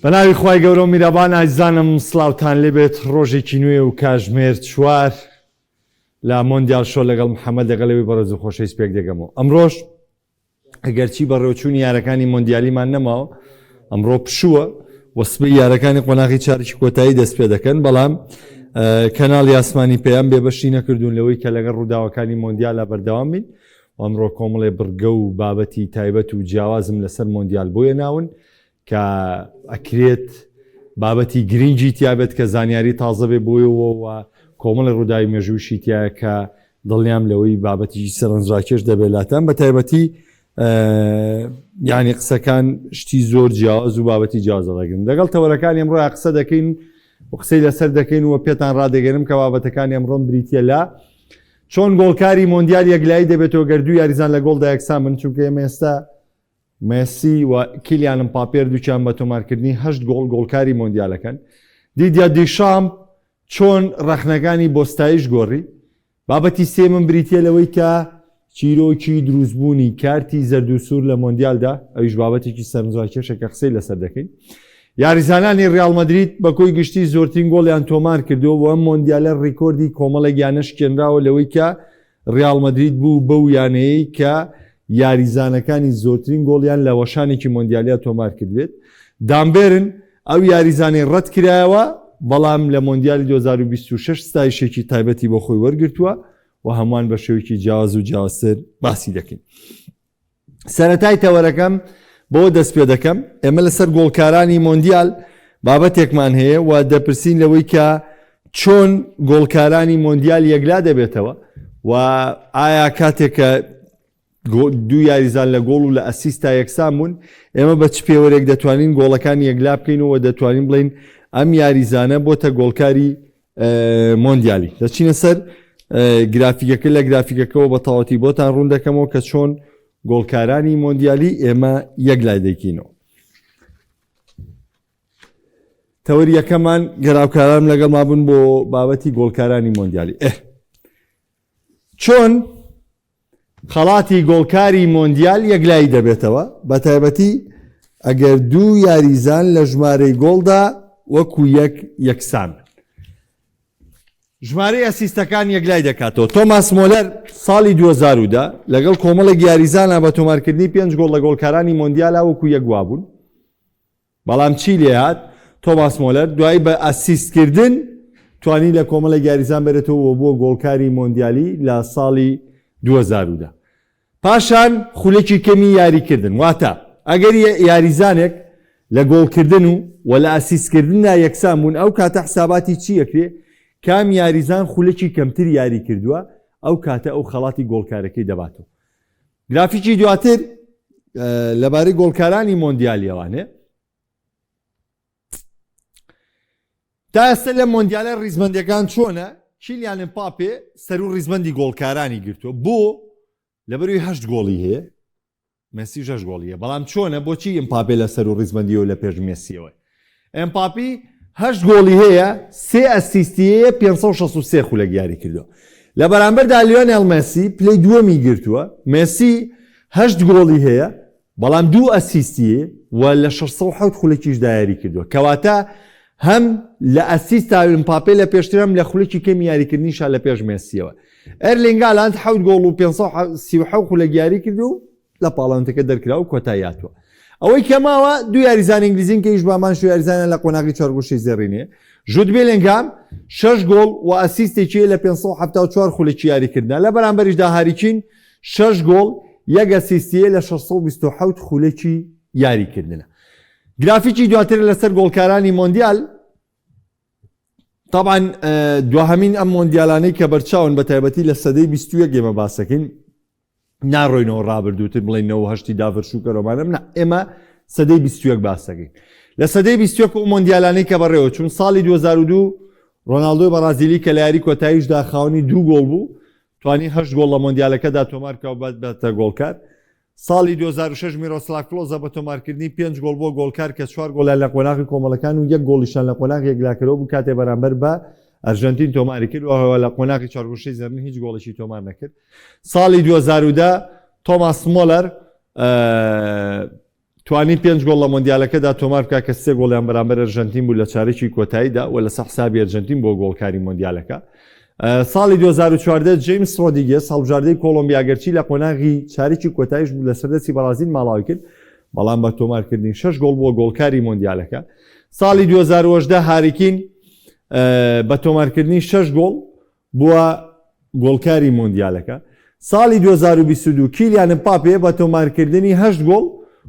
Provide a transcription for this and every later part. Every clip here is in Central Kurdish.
بەناوی خوای گەورە و میرەبان ئازیزانم سڵاوتان لێبێت ڕۆژێکی نوێ و کاژمێر چوار لە مۆندیال شۆ لەگەڵ محەممەد لەگەڵەوەی بەڕێز و خۆشەویست سپێک دەگەمەوە. ئەمڕۆژ ئەگەرچی بەڕێوەچوونی یارەکانی مۆندیالیمان نەماوە، ئەمڕۆ پشووە وەسبەی یارەکانی قۆناغی چارکی کۆتایی دەست پێ دەکەن، بەڵام کەناڵی ئاسمانی پێیان بێبەشی نەکردوون لەوەی کە لەگەڵ ڕووداوەکانی مۆندیالە بەردەوام بین. ئەمڕۆ کۆمەڵێ بڕگە و بابەتی تایبەت و جیاوازم لەسەر مۆندیال بۆیە ناون کە ئەکرێت بابەتی گرنگی تیابێت کە زانیاری تازە بێ بۆیەوە و کۆمەڵی ڕووداوی مێژووشی تایە کە دڵنیام لەوەی بابەتی سەرنجڕاکێش دەبێلاتان بە تایبەتی یعنی قسەکان شتی زۆر جیاواز و بابەتی جیازە دەگرن. لەگەڵ تەوەرەکانی ئەمڕۆ قسە دەکەین و قسەی لەسەر دەکەین و پێتان ڕادەگەرم کە بابەتەکانی ئەمڕۆم بریتە لە چۆن گۆڵکاری مۆندیال یەکلایی دەبێتەوە گەردوو یاریزان لە گۆڵدا یەکسان بن، چونکە ئێمە ئێستا مسی و کیلیان مباپێ دووچیان بە تۆمارکردنی 8 گۆڵکاری مۆندیالەکەن. دیدیا دیشامپ چۆن ڕەخنەکانی بۆستایش گۆڕی. بابەتی سێمم بریتە لەوەی کە چیرۆکی دروستبوونی کارتی زەرد و سوور لە مۆندیالدا، ئەویش بابەتێکی سەرنجڕاکێشە کە قسەی لەسەر دەکەین. یاریزانانی ڕیال مەدرید بەکۆی گشتی زۆرترین گۆڵیان تۆمار کردەوە و ئەم مۆندیالە ڕێکۆردی کۆمەڵێک یانە شکێنراوە لەوەی کە ڕیال مەدرید بوو بەو یانەیەی کە یاریزانەکانی زۆرترین گۆڵیان لە وەشانێکی مۆندیالیا تۆمار کردوێت. دامبێرن ئەو یاریزانی ڕەت کرایەوە، بەڵام لە مۆندیالی 2026 ستایشێکی تایبەتی بۆ خۆی وەرگرتووە و هەمووان بە شێوەیەکی جیاواز و جیاوازتر باسی دەکەین. سەرەتای تەوەرەکەم بۆ دەست پێ دەکەم، ئێمە لەسەر گۆڵکارانی مۆندیال بابەتێکمان هەیە و دەپرسین لەوەی کە چۆن گۆڵکارانی مۆندیال یەکلا دەبێتەوە و ئایا کاتێکە دوو یاریزان لە گۆڵ و لە ئەسیستا یەکسان بوون، ئێمە بە چ پێوەرێک دەتوانین گۆڵەکانی یەکلا بکەینەوە دەتوانین بڵین ئەم یاریزانە بۆتە گۆڵکاری مۆندیالی. دەچینە سەر گرافیکەکە، لە گرافیکەکەەوە بە تەواوەتی بۆتان ڕوون دەکەمەوە کە چۆن گۆڵکارانی مۆندیالی ئێمە یەکلای دەکەینەوە. تەوەری یەکەمان گەراوکاران لەگەڵ مابوون بۆ بابەتی گۆڵکارانی مۆندیالی. چۆن خەڵاتی گۆڵکاری مۆندیال یەکلایی دەبێتەوە، بە تایبەتی ئەگەر دوو یاریزان لە ژمارەی گۆڵدا وەکو یەکسان. ژمارەی ئەسیستەکان یەکلای دەکاتەوە. تۆماس مۆلەر ساڵی 2010 لەگەڵ کۆمەڵێک یاریزانە بە تۆمارکردنی 5 گۆڵ لە گۆڵکارانی مۆندیالا وەکو یەکوا بوون، بەڵام چی لێ هات؟ تۆماس مۆلەر دوایی بە ئەسیستکردن توانی لە کۆمەڵێک یاریزان بێتەوە بۆ گۆڵکاری مۆندیالی لە ساڵی 2010. پاشان خولێکی کەمی یاریکردن، واتە ئەگەر یاریزانێک لە گۆڵکردن و لە ئەسیستکردندا یەکسان بوون، ئەو کاتە حساباتی چی یەکرێ؟ کام یاریزان خولێکی کەمتر یاری کردووە، ئەو کاتە ئەو خەڵاتی گۆڵکارەکەی دەباتەوە. گرافیکی دواتر لەبارەی گۆڵکارانی مۆندیالیەوانێ، تا ئێستا لە مۆندیالە ڕیزبەندەکان چۆنە؟ کیلیان مباپێ سەر و ڕیزبەندی گۆڵکارانی گرتووە، بۆ لەبەروی 8 گۆڵی هەیە، مەسی 6 گۆڵی هەیە، بەڵام چۆنە بۆچی مباپێ لە سەر و ڕیزبەندیەوە لە پێش مێسیەوە؟ مباپی 8 گۆڵی هەیە، 3 ئەسیستی هەیە، 563 خولەک یاری کردووە. لە بەرامبەردا لیۆنێل مێسی پلەی دووەمی گرتووە، مێسی 8 گۆڵی هەیە بەڵام 2 ئەسیستی هەیە و لە 607 خولەکیشدا یاری کردووە، کەواتە هەم لە ئەسیستا مباپێ لە پێشترم لە خولێکی کەمی یاریکردنیشا لە پێش مێسیەوە. ئەرلینگ هالاند 7 گۆڵ و 537 خولەک یاری کردو و لە پاڵەوانتەکە دەرکرا و کۆتاییاتوە. ئەوەی کەماوە دوو یاریزان ئینگلیزین کە هیچ بامان شو یاریزانە لە قۆناغی چوارگۆشەی زێڕینێ. ژود بێلینگام 6 گۆڵ و ئەسیستێکی لە 574 خولێکی یاریکردن، لە بەرامبەریشدا هاریکین 6 گۆڵ 1 ئەسیستیە لە 627 خولێکی یاریکردنە. گرافیکی دواتر لەسەر گۆڵکارانی مۆندیال، طبعا دوهەمین ئەم مۆندیالانەی کە بەرچاون بە تایبەتی لە سەدەی 21 ئێمە باسەکەین، ناڕۆینەوە ڕابردووتر بڵێنەوە هەشتی دافرشوکەرۆمانم، ئێمە سەدەی 21 باسەکەین. لە سەدەی 21 و مۆندیالانەی کە بەڕێوە چون ساڵی 2002 ڕۆناڵدۆی بەرازیلی کە لە یاری کۆتاییشدا خاوەنی 2 گۆڵ بوو، توانی 8 گۆڵ لە مۆندیالەکەدا تۆمارکە و بەتە گۆڵکار. ساڵی 2006 میرۆسلاڤ کلۆزە بە تۆمارکردنی 5 گۆڵ بۆ گۆڵکار کە 4 گۆڵە لە قۆناغی کۆمەڵەکان و 1 گۆڵیشان لە قۆناغی یەکلاکەرەوە بوو، کاتێ بەرامبەر بە ئەرژەنتین تۆماری کرد و لە قۆناغی چوارگۆشەی زەرین هیچ گۆڵێکی تۆمار نەکرد. ساڵی 2010 تۆماس مۆلەر توانی 5 گۆڵ لە مۆندیالەکەدا تۆمار بکە کە 3 گۆڵیان بەرامبەر ئەرژەنتین بوو لە چارەکی کۆتاییدا و لە حسابی ئەرژەنتین بۆ گۆڵکاری مۆندیالەکە. ساڵی 2014 جیمس رۆدریگێز هەڵبژاردەی کۆلۆمبیاگەرچی لە قۆناغی چارێکی کۆتاییش بوو لە سەردەستی بەرازیل ماڵاوی کرد، بەڵام بە تۆمارکردنی 6 گۆڵ بۆ گۆڵکاری مۆندیالەکە. ساڵی 2010 هاریکین بە تۆمارکردنی 6 گۆڵ بووە گۆڵکاری مۆندیالەکە. ساڵی 2022 کیلیان ئمباپێ بە تۆمارکردنی 8 گۆڵ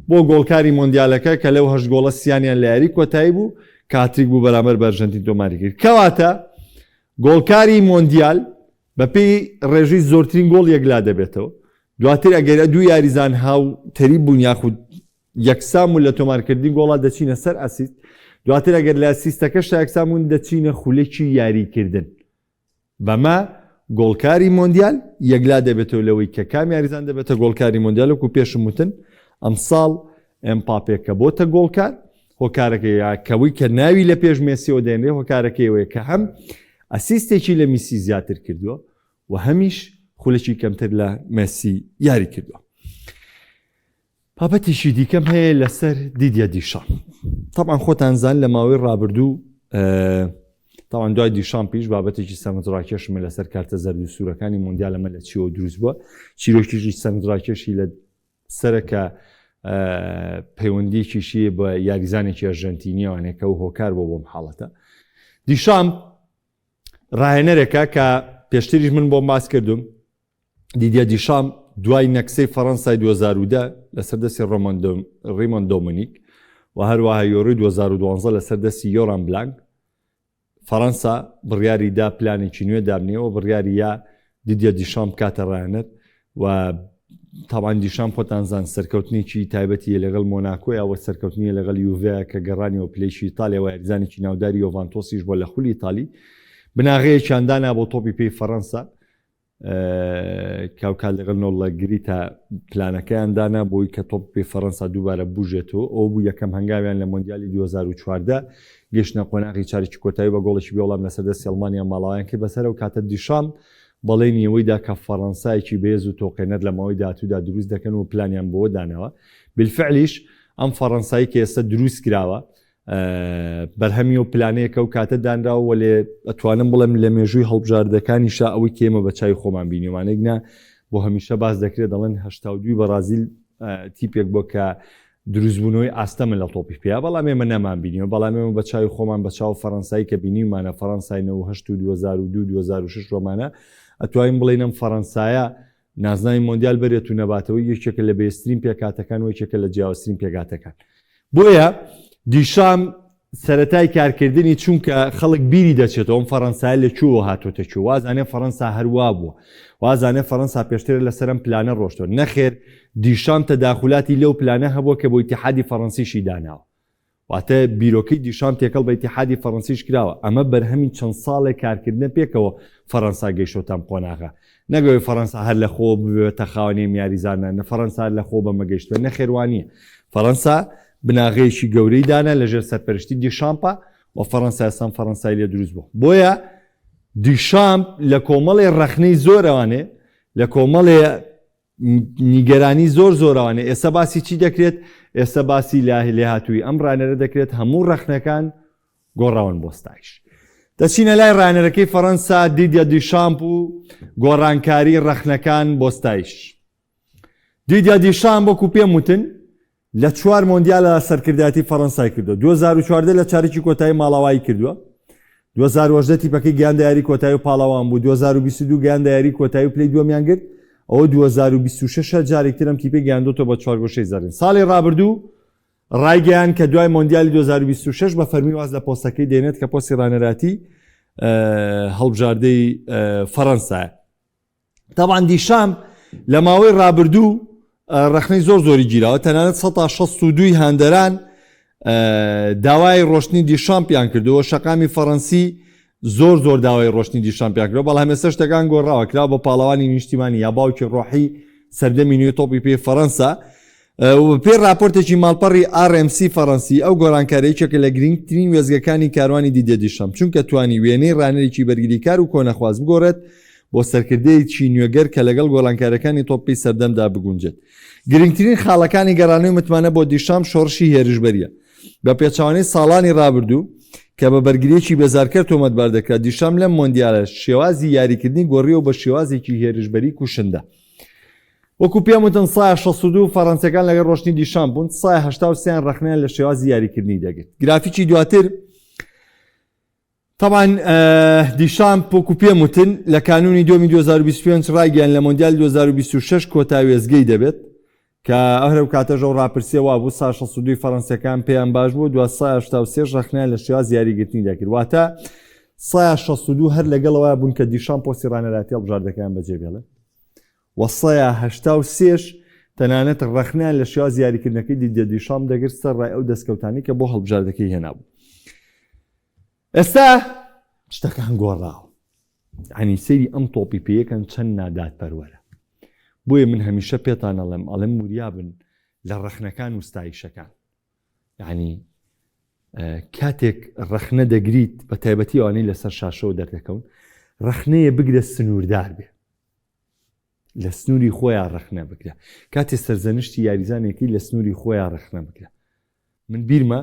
بۆ گۆڵکاری مۆندیالەکە کە لەو 8 گۆڵە سییانیان لە یاری کۆتایی بوو، کاتریک بوو بەرامبەر بە ئەرژەنتین تۆماری کرد. کەواتە گۆڵکاری مۆندیال بەپێی ڕێژەی زۆرترین گۆڵ یەکلا دەبێتەوە. دواتر ئەگەر دوو یاریزان هاوتەری بوون یاخود یەکسام و لە تۆمارکردنی گۆڵا دەچینە سەر ئەسیست، دواتر ئەگەر لە ئەسیستەکەشتا یەکسامون دەچینە خولێکی یاریکردن. بەمە گۆڵکاری مۆندیال یەکلا دەبێتەوە لەوەی کە کام یاریزان دەبێتە گۆڵکاری مۆندیال وەکو پێشم وتن ئەمساڵ ئەمپاپێ کە بۆتە گۆڵکار هۆکارەکەی کەوەی کە ناوی لە پێش مێسیەوە دێنرێ هۆکارەکەیەوەیە کە هەم ئەسیستێکی لە میسی زیاتر کردووە و هەمیش خولێکی کەمتر لە مێسی یاری کردووە. بابەتێکی دیکەم هەیە لەسەر دیدیە دیشام. طبعا خۆتان زان لە ماوەی ڕابردوو طبعا دوای دیشام پیش بابەتێکی سەرنجڕاکێشمە لەسەر کارتە زەرد و سوورەکانی مۆندیال ئەمە لە چیەوە دروست بووە. چیرۆکیژی سەرنجڕاکێشی لە سەرەکە پەیوەندیێکیشیە بە یاریزانێکی ئەرژەنتینیەوانێکە و هۆکار بۆ بۆم حاڵەتە. دیشام ڕاهێنەرێکە کە پێشتریش من بۆم باس کردوم. دیدیە دیشام دوای نەکسەی فەڕەنسای 2010 لە سەردەستی ڕیمۆن دۆمینیک و هەروەها یۆڕی 2012 لە سەردەستی یۆران بلانک فەڕەنسا بڕیاری دا پلانێکی نوێ دابنێەوە بڕیاری یا دیدیە دیشام کاتە ڕاهێنەر و تاوان دیشام خۆتانزان سەرکەوتنیی تایبەتی لەگەڵ مۆناکۆی ئەوە سەرکەوتنیە لەگەڵ یوڤەیە کە گەڕانیەوە پلەیشی ئیتالیەوە یاریزانێکی ناوداری یۆڤانتۆسیش بۆ لە خولی ئیتالی بناغەیەکیاندانا بۆ تۆپی پێی فەڕەنسا کاوکات لەگەڵ نۆڵە گریتە پلانەکەیاندانا بۆی کە تۆپ پێی فەڕەنسا دووبارە بژێتەوە ئەو بوو یەکەم هەنگاویان لە مۆندیالی 2014 گەشتنە قۆناغی چارێکی کۆتایی بە گۆڵێکی بێوەڵام لە سەردەستی ئەڵمانیا ماڵاویان کرد بەسەر و کاتە دیشام بەڵێنی ئەوەیدا کە فەڕەنسایەکی بێز و تۆقێنەر لە ماوەی داهاتوودا دروست دەکەن و پلانیان بۆ داناوە. بالفعلیش ئەم فەڕەنسایی کە ئێستا دروست کراوە بەرهەمی و پلانەیەکە و کاتە دانراوە و لێ ئەتوانم بڵێم لە مێژووی هەڵبژاردەکانیشا ئەوەی کێمە بە چای خۆمان بینیوانێکنا بۆ هەمیشە باز دەکرێت دەڵێن 82 بەرازیل تیپێک بۆ کە دروستبوونەوەی ئاستەمە لە تۆپی پێیا بەڵام ئێمە نەمان بینیەوە بەڵام ئێمە بە چای خۆمان بە چاو فەڕەنسایی کە بینیمانە فەڕەنسای 1970 و 2002 2006 ڕۆمانە ئەتوانین بڵێنم فەڕەنسایە نازناوی مۆندیال بێت و نەباتەوەی یەکێکە لە بێسترین پێکاتەکان و یەکێکە لە جیاوازترین پێکاتەکان. بۆیە دیشام سەرەتای کارکردنی چونکە خەڵک بیری دەچێتەوە ئەم فەڕەنسایە لە کوێوە هاتۆتە کوێ وازانێ فەڕەنسا هەروە بووە وازانێ فەڕەنسا پێشتر لەسەرم پلانە ڕۆشتەوە نەخێر دیشام تەداخولاتی لەو پلانە هەبووە کە بۆ ئیتیحادی فەڕەنسیشی داناوە واتە بیرۆکەی دیشام تێکەڵ بە ئیتیحادی فەڕەنسیش کراوە ئەمە بەرهەمی چەند ساڵێک کارکردنە پێکەوە فەڕەنسا گەیشتۆتام قۆناغا نەگەوێ فەڕەنسا هەر لە خۆ ببێتە خاوەنی یاریزانە نە فەڕەنسا لە خۆ بەمە گەیشتوە نەخێوانیە فەڕەنسا بناغەیەکی گەورەی دانا لەژێر سەرپەرشتی دیشامپە و فەڕەنسا ئێستا فەڕەنسای لێ دروست بوو بۆیە دیشام لە کۆمەڵی ڕەخنەی زۆرەوانێ لە کۆمەڵێ نیگەرانی زۆر زۆرەوانێ ئێستا باسی چی دەکرێت ئێستا باسی لە هاتووی ئەم ڕانەرە دەکرێت هەموو ڕەخنەکان گۆڕاون بۆ ستایش دەچینە لای ڕانەرەکەی فەڕەنسا دیدیە دیشامپ و گۆڕانکاری ڕەخنەکان بۆ ستایش دیدیە دیشام بۆکو پێم وتن لە 4 مۆندیالە سەرکردایەتی فەڕەنسای کردووە 2014 لە چارێکی کۆتایی ماڵاوایی کردووە 2018 تیپەکەی گیان یاری کۆتایی و پاڵاوان بوو 2022 گیان یاری کۆتایی و پلەی دووەمیان کرد ئەوە 2026 جارێکترم تیپی گەیاندۆتەوە بە 4 گۆشەی زەرین ساڵی ڕابردوو ڕایگەیان کە دوای مۆندیالی 2026 بە فەرمی واز لە پۆستەکەی دێنێت کە پۆستی ڕانەراتی هەڵبژاردەی فەڕەنسایە تاوان دیشام لە ماوەی ڕابردوو ڕەخنەی زۆر زۆری گیراوە تەنانەت 162 هاندەران داوای ڕۆشتنی دیشامپیان کردەوە شەقامی فەڕەنسی زۆر داوای ڕۆشتنی دیشامپیان کردەوە بەڵام ئێستا شتەکان گۆڕاوە کرا بە پاڵەوانی نیشتیمانی یا باوکی ڕۆحی سەردەمی نوێی تۆپی پێی فەڕەنسا پێ راپۆرتێکی ماڵپەڕی RMC فەڕەنسی ئەو گۆڕانکاریەکێکە لە گرنگترین وێزگەکانی کاروانی دیدە دیشام چونکە توانی وێنەی ڕانەرێکی بەرگریکار و کۆنەخواز بگۆڕێت بۆ سەرکردەیەکی نوێگەر کە لەگەڵ گۆڵانکارەکانی تۆپی سەردەمدا بگونجێت. گرنگترین خاڵەکانی گەڕانەوەی متمانە بۆ دیشام شۆڕشی هێرشبەریە بە پێچەوانەی ساڵانی ڕابردوو کە بە بەرگریەکی بێزارکرد تۆمەتبار دەکرات. دیشام لەم مۆندیالە شێوازی یاریکردنی گۆڕیەوە بە شێوازێکی هێرشبەری کوشندە. وەکو پێم وتن سایە 62 فەڕەنسیەکان لەگەڵ ڕۆشنی دیشام بوون، سایە 83 ڕەخنەیان لە شێوازی یاریکردنی دەگرێت. گرافیکی دواتر طبعا دیشام وەکو پێم وتن لە کانونی 2025 ڕایگەیان لە مۆندیال 2026 کۆتا وێزگەی دەبێت کە ئەهرە کاتەژە و ڕاپرسیەوە بوو سا 62 فەڕەنسیەکان پێیان باش بوو، دو سایە 83 ڕەخنیان لە شێواز یاریگرتنی دەکرد. واتە سایە 62 هەر لەگەڵەوە بوون کە دیشام پۆستی ڕانەراتی هەڵبژاردەکەیان بەجێبێڵێ، وەسایە 83 تەنانەت ڕەخنیان لە شێواز یاریکردنەکەی دیشام دەگرت سەر ڕای ئەو دەستکەوتانی کە بۆ هەڵبژاردەکەی هێنابوو. ئێستا شتەکان گۆڕاوە، ینی سەیری ئەم تۆپی پێیەکەن چەند نادات پەروەرە. بۆیە من هەمیشە پێتان ئەڵێم وریابن لە ڕەخنەکان و ستایشەکان. ینی کاتێک ڕەخنە دەگریت بە تایبەتی ئەوانەی لەسەر شاشەوە دەردەکەون، ڕەخنەیە بگرە سنووردار بێ، لە سنووری خۆیان ڕەخنە بگرە. کاتێ سەرزەنشتی یاریزانێکی لە سنووری خۆیان ڕەخنە بگرە. من بیرمە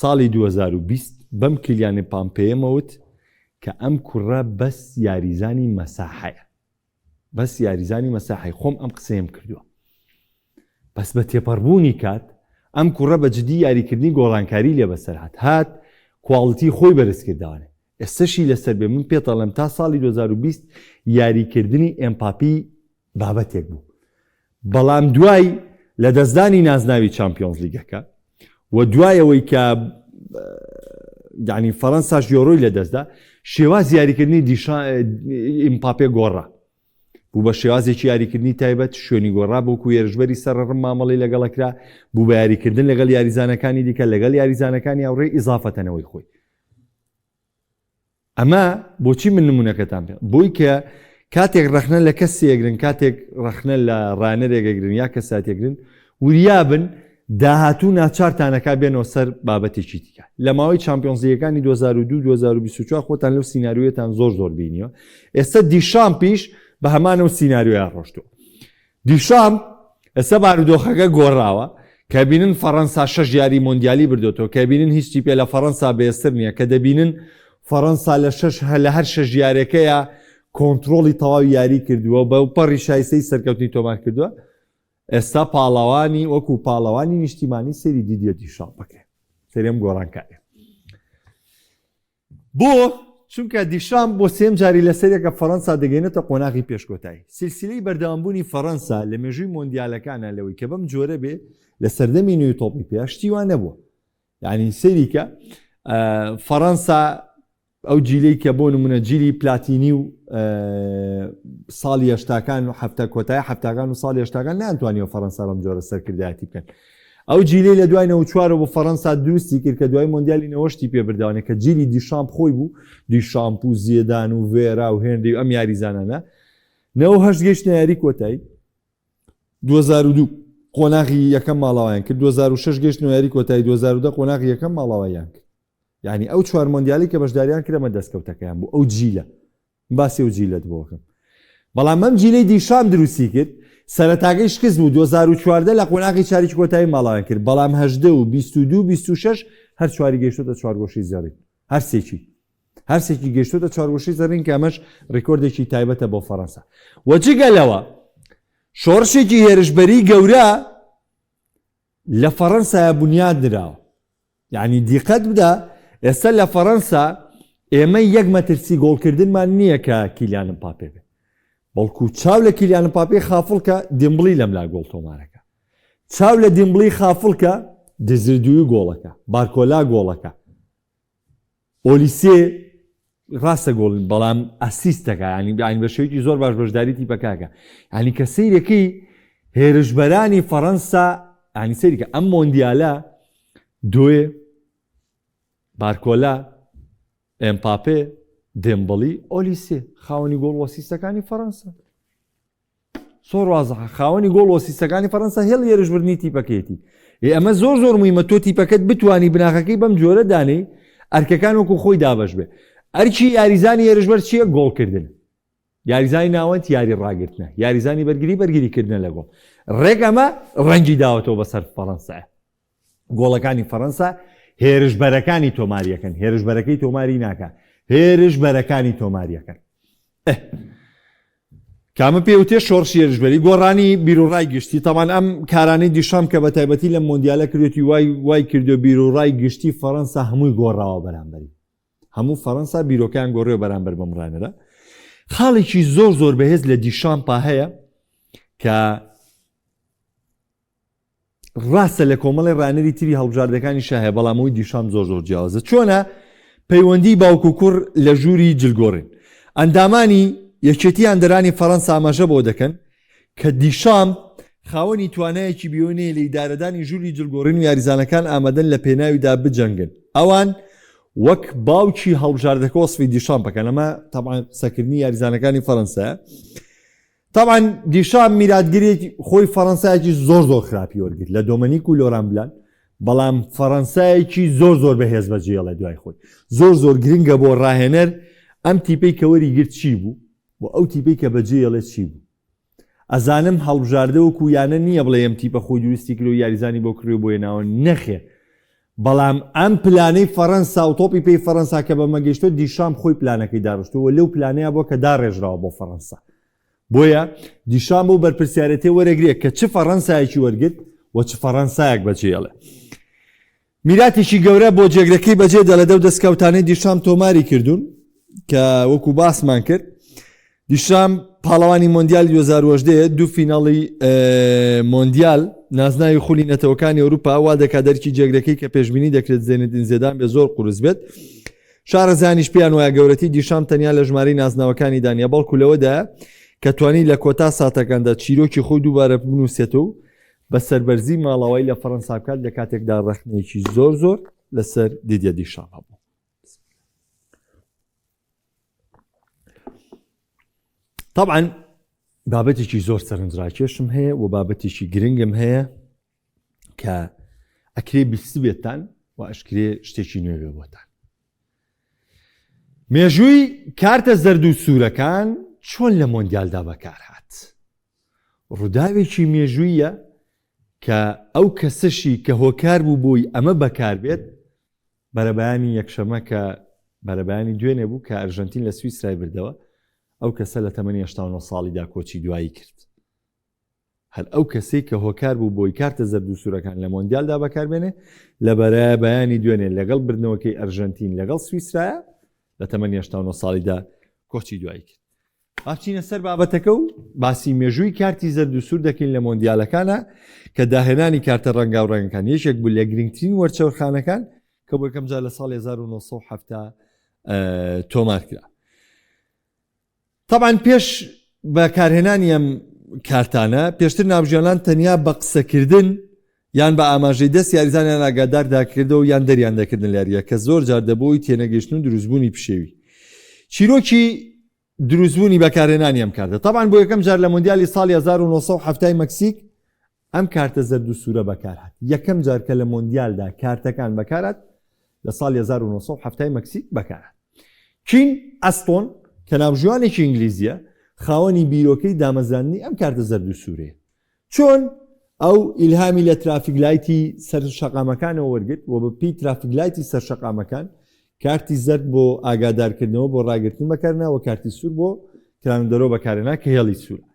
ساڵی 2020 بەم کلیانی پامپەیەمەوت کە ئەم کوڕە بەس یاریزانی مەساحەیە، بەس یاریزانی مەساحی خۆم ئەم قسەیم کردووە. بەس بە تێپەڕبوونی کات ئەم کوڕە بە جدی یاریکردنی گۆڵانکاری لێ بەسەر هات کواڵیتی خۆی بەرز کردوانێ. ئێستاشی لەسەر بێ من پێتەڵم تا ساڵی 2020 یاریکردنی ئێمپاپی بابەتێک بوو، بەڵام دوای لە دەستدانی نازناوی چامپیۆنز لیگەکە و دوایەوەی کە یعنی فەڕەنساش یۆرۆی لە دەستدا شێواز یاریکردنی ئێمپاپێ گۆڕا بوو بە شێوازێکی یاریکردنی تایبەت شوێنی گۆڕا بۆکو هێرشبەری سەرڕم مامەڵی لەگەڵەکرا بوو بە یاریکردن لەگەڵ یاریزانەکانی دیکە لەگەڵ یاریزانەکانی هاوڕێی ئیزافەتەنەوەی خۆی. ئەمە بۆچی من نمونونەکەتان پێ بۆی کە کاتێک ڕەخنە لە کەسێگرن، کاتێک ڕەخنە لە ڕانەرێگەگرن یا کەساتێگرن، وریابن داهاتوو ناچارتانەکە بێنەوە سەر بابەتێکی دیکە. لە ماوەی چامپیۆنزیەکانی 2022-2024 خۆتان لەو سیناریۆیەتان زۆر بینیەوە. ئێستا دیشام پیش بە هەمانەوە سیناریۆیان ڕۆشتووە. دیشام ئێستا بارودۆخەکە گۆڕاوە کە بینن فەڕەنسا 6 یاری مۆندیالی بردوێتەوە، کە بینن هیچی پێ لە فەڕەنسا بێستر نییە، کە دەبینن فەڕەنسا لە هەر 6 یارەکەیە کۆنتترۆڵی تەواوی یاری کردووە بە پەڕی شایستەی سەرکەوتنی تۆمان کردووە. ئێستا پاڵەوانی وەکو پاڵەوانی نیشتیمانی سەری دیدیە دیشام بکرێت، سەرێم گۆڕانکارێ. بۆ چونکە دیشام بۆ سێم جاری لەسەرێکە فەڕەنسا دەگەینێتە قۆناغی پێشکۆتایی. سلسلەی بەردەوامبوونی فەڕەنسا لە مێژووی مۆندیالەکانە لەوەی کە بەم جۆرە بێ لە سەردەمی نوێی تۆپی پێشتیوان نەبووە. یعنی سەریکە فەڕەنسا ئەو جیلەی کە بۆ نمونە جیلی پلاتینی و ساڵی هەشتاکان و کۆتای هەفتاکان و ساڵی هەشتاکان نانتوانیەوە فەڕەنسا بەم جۆرە سەرکردایەتی بکەن. ئەو جیلەی لە دوای 94 بۆ فەڕەنسا دروستی کرد کە دوای مۆندیالی 90 پێبرداوانێ کە جیلی دیشامپ خۆی بوو، دیشامپ و زیێدان و ڤێرا و هێندی و ئەم یاریزانانە 98 گەیشتە یاری کۆتایی، 2002 قۆناغی یەکەم ماڵاوایان کرد، 2006 گەیشتنەوە یاری کۆتایی، 2010 قۆناغی یەکەم ماڵاوایان کرد. یعنی ئەو 4 مۆندیالی کە بەشداریان کردەمە دەستکەوتەکەیان بوو ئەو جیلە باسی ئەو جیلت بۆکەم. بەڵام ئەم جیلەی دیشام دروستی کرد سەرەتاگەی شکست بوو 2014 لە قۆناغی چاریکی کۆتایی ماڵاوان کرد، بەڵام 18 و 22 و 26 هەر چواری گەیشتۆتە چوارگۆشەی زەڕین، هەر سێکی گەیشتۆتە چوارگۆشەی زەڕین کە ئەمەش ڕێکۆردێکی تایبەتە بۆ فەڕەنسا. وەجگەلەوە شۆڕشێکی هێرشبەری گەورە لە فەڕەنسایە بنیاد نراوە. یعنی دیقەت بدە ئێستا لە فەڕەنسا ئێمە یەک مەترسی گۆڵکردنمان نییە کە کیلیان ئەمپاپێ بێ، بەڵکو چاو لە کیلیان ئەمپاپێ خافڵکە دێمبڵی لەم لا گۆڵ تۆمارەکە، چاو لە دێمبڵی خافڵکە دزردووی گۆڵەکە، بارکۆلا گۆڵەکە، ئۆلیسێ ڕاستە گۆڵ بەڵام ئەسیستەکە، ینی بە شێوەیەکی زۆر باش بەشداری تیپەکەکە. ینی کە سەیرەکەی هێرشبەرانی فەڕەنسا ینی سەیرکە ئەم مۆندیالە دوێ بارکۆلا، ئێمپاپێ، دێمبڵی، ئۆلیسێ خاوەنی گۆڵ وەسیستەکانی فەڕەنسا. زۆر وازەحە خاوەنی گۆڵ وەسیستەکانی فەڕەنسا هێڵ هێرشبردنی تیپەکەیەتی. ئەمە زۆر موهیمە تۆ تیپەکەت بتوانی بناغەکەی بەم جۆرە دانەی، ئەرکەکان وەکو خۆی دابەش بێ. ئەرکی یاریزانی هێرشبەر چییە؟ گۆڵکردن. یاریزانی ناوەند یاری ڕاگرتنە یاریزانی بەرگریکردنە لەگۆڵ ڕێگەمە ڕەنگی داوەتەوە بەسەر فەڕەنسایە گۆڵەکانی فەڕەنسا هێرشبەرەکانی تۆماریەکەن هێرشبەرەکەی تۆماری ناکە هێرشبەرەکانی تۆماریەکەن کامە پێوتێ شۆڕش هێرشبەری گۆڕانی بیرۆڕای گشتی تاوان ئەم کارانەی دیشام کە بە تایبەتی لە مۆندیالە کردێتی وای کردو بیرۆڕای گشتی فەڕەنسا هەمووی گۆڕاوە بەرامبەری هەموو فەڕەنسا بیرۆکان گۆڕێ بەرامبەر بەمڕانەرە خاڵێکی زۆر بەهێز لە دیشامپا هەیە کە ڕاستە لە کۆمەڵی ڕانەری تری هەڵبژاردەکانی شایە بەڵامەوەی دیشام زۆر جیاوازە چۆنە پەیوەندی باوکو کوڕ لە ژووری جلگۆڕین ئەندامانی یەکێتیان دەرانی فەڕەنسا ئاماژە بۆ دەکەن کە دیشام خاوەنی توانایەکی بیۆنەیە لە ئیدارەدانی ژووری جلگۆڕین و یاریزانەکان ئامادەن لە پێناویدا بجەنگن ئەوان وەک باوکی هەڵبژاردەکە وەسفی دیشام بکەن ئەمە تەبعاً قسەکردنی یاریزانەکانی فەڕەنسایە طبعاً دیشام میراتگیرێکی خۆی فەڕەنسایەکی زۆر خراپی وەرگرت لە دۆمەنیک و لۆران بلان بەڵام فەڕەنسایەکی زۆر بەهێز بەجێڵە دوای خۆی زۆر گرنگە بۆ ڕاهێنەر ئەم تیپەی کە وەریگرت چی بوو و ئەو تیپەی کە بەجێڵێ چی بوو ئەزانم هەڵبژاردە وەکو یانە نییە بڵێ ئەم تیپە خۆی دوستی کرد و یاریزانی بۆ کڕێ بۆ ناوە نەخێ بەڵام ئەم پلانەی فەڕەنسا و تۆپی پێی فەڕەنسا کە بە مەگەشتۆ دیشام خۆی پلانەکەی داڕشتەوە لەو پلانەیە بۆ کە داڕێژراوە بۆ فەڕەنسا بۆیە دیشام بۆ بەرپرسیارەتی وەرەگرێت کە چ فەڕەنسایەکی وەرگرت و چ فەڕەنسایەک بەجێڵێ میراتێکی گەورە بۆ جێگرەکەی بەجێ دەڵێ دە و دەستکەوتانەی دیشام تۆماری کردوون کە وەکو باسمان کرد دیشام پاڵەوانی مۆندیال 2010 دوو فیناڵی مۆندیال نازناوی خولی نەتەوەکانی ئەوروپا وا دەکا دەرکی جێگرەکەی کە پێشبینی دەکرێت زێنەدین زێدان بێ زۆر قورس بێت شارەزانیش پیان وایە گەورەتی دیشام تەنیا لە ژمارەی نازناوەکانی دانیا بەڵکو لەوەدا کە توانی لە کۆتا ساتەکاندا چیرۆکی خۆی دووبارە بنووسێتەوە بە سەربەرزی ماڵەوەی لە فەڕەنسا بکات لە کاتێکدا ڕەخنێکی زۆر لەسەر دیدە دیشام هەبوو طبعاً بابەتێکی زۆر سەرنجڕاکێشم هەیە و بابەتێکی گرنگم هەیە کە ئەکرێ بیست بێتان و ئەشکرێ شتێکی نوێ بۆتان مێژووی کارتە زەرد و سوورەکان چۆن لە مۆندیالدا بەکار هات ڕووداوێکی مێژوویە کە ئەو کەسەشی کە هۆکار بوو بۆی ئەمە بەکار بێت بەرەبەیانی یەکشەمە کە بەرەبەیانی دوێنێ بوو کە ئەرژەنتین لە سویسرای بردەوە ئەو کەسە لە تەمەنی 89 ساڵیدا کۆچی دوایی کرد هەر ئەو کەسەی کە هۆکار بوو بۆی کارتە زەرد و سوورەکان لە مۆندیالدا بەکاربێنێ لە بەرەبەیانی دوێنێ لەگەڵ بردنەوەکەی ئەرژەنتین لەگەڵ سویسرایە لە تەمەنی 89 ساڵیدا کۆچی دوایی کرد بچینە سەر بابەتەکە و باسی مێژووی کارتی زەرد و سوور دەکەین لە مۆندیالەکانە کە داهێنانی کارتە ڕەنگا و ڕەنگەکان یەکێک بوو لە گرنگترین وەرچەورخانەکان کە بۆ یەکەم جار لە ساڵی 1970 تۆمار کرا طبعاً پێش بەکارهێنانی ئەم کارتانە پێشتر ناوژیانان تەنیا بە قسەکردن یان بە ئاماژەی دەست یاریزانیان ئاگادارداکردەوە یان دەریان دەکردن لەریە کە زۆر جار دەبەوەی تێنەگەیشتن و دروستبوونی پشێوی چیرۆکی دروستبوونی بەکارهێنانی ئەم کارتە طبعاً بۆ یەکەم جار لە مۆندیالی ساڵی 1970 مەکسیک ئەم کارتە زەرد و سوورە بەکارهات یەکەم جار کە لە مۆندیالدا کارتەکان بەکارات لە ساڵی 1970 مەکسیک بەکارات چین ئەستۆن کە ناوژوانێکی ئینگلیزیە خاوەنی بیرۆکەی دامەزرانی ئەم کارتە زەرد و سوورێ چۆن ئەو ئیلهامی لە ترافیک لایتی سەر شەقامەکانەوە وەرگرت و بە پێی ترافیک لایتی سەر شەقامەکان کارتی زەرد بۆ ئاگادارکردنەوە بۆ ڕاگرتن بەکارناوە کارتی سوور بۆ کراندەرەوە بەکارێنا کە هێڵی سوورە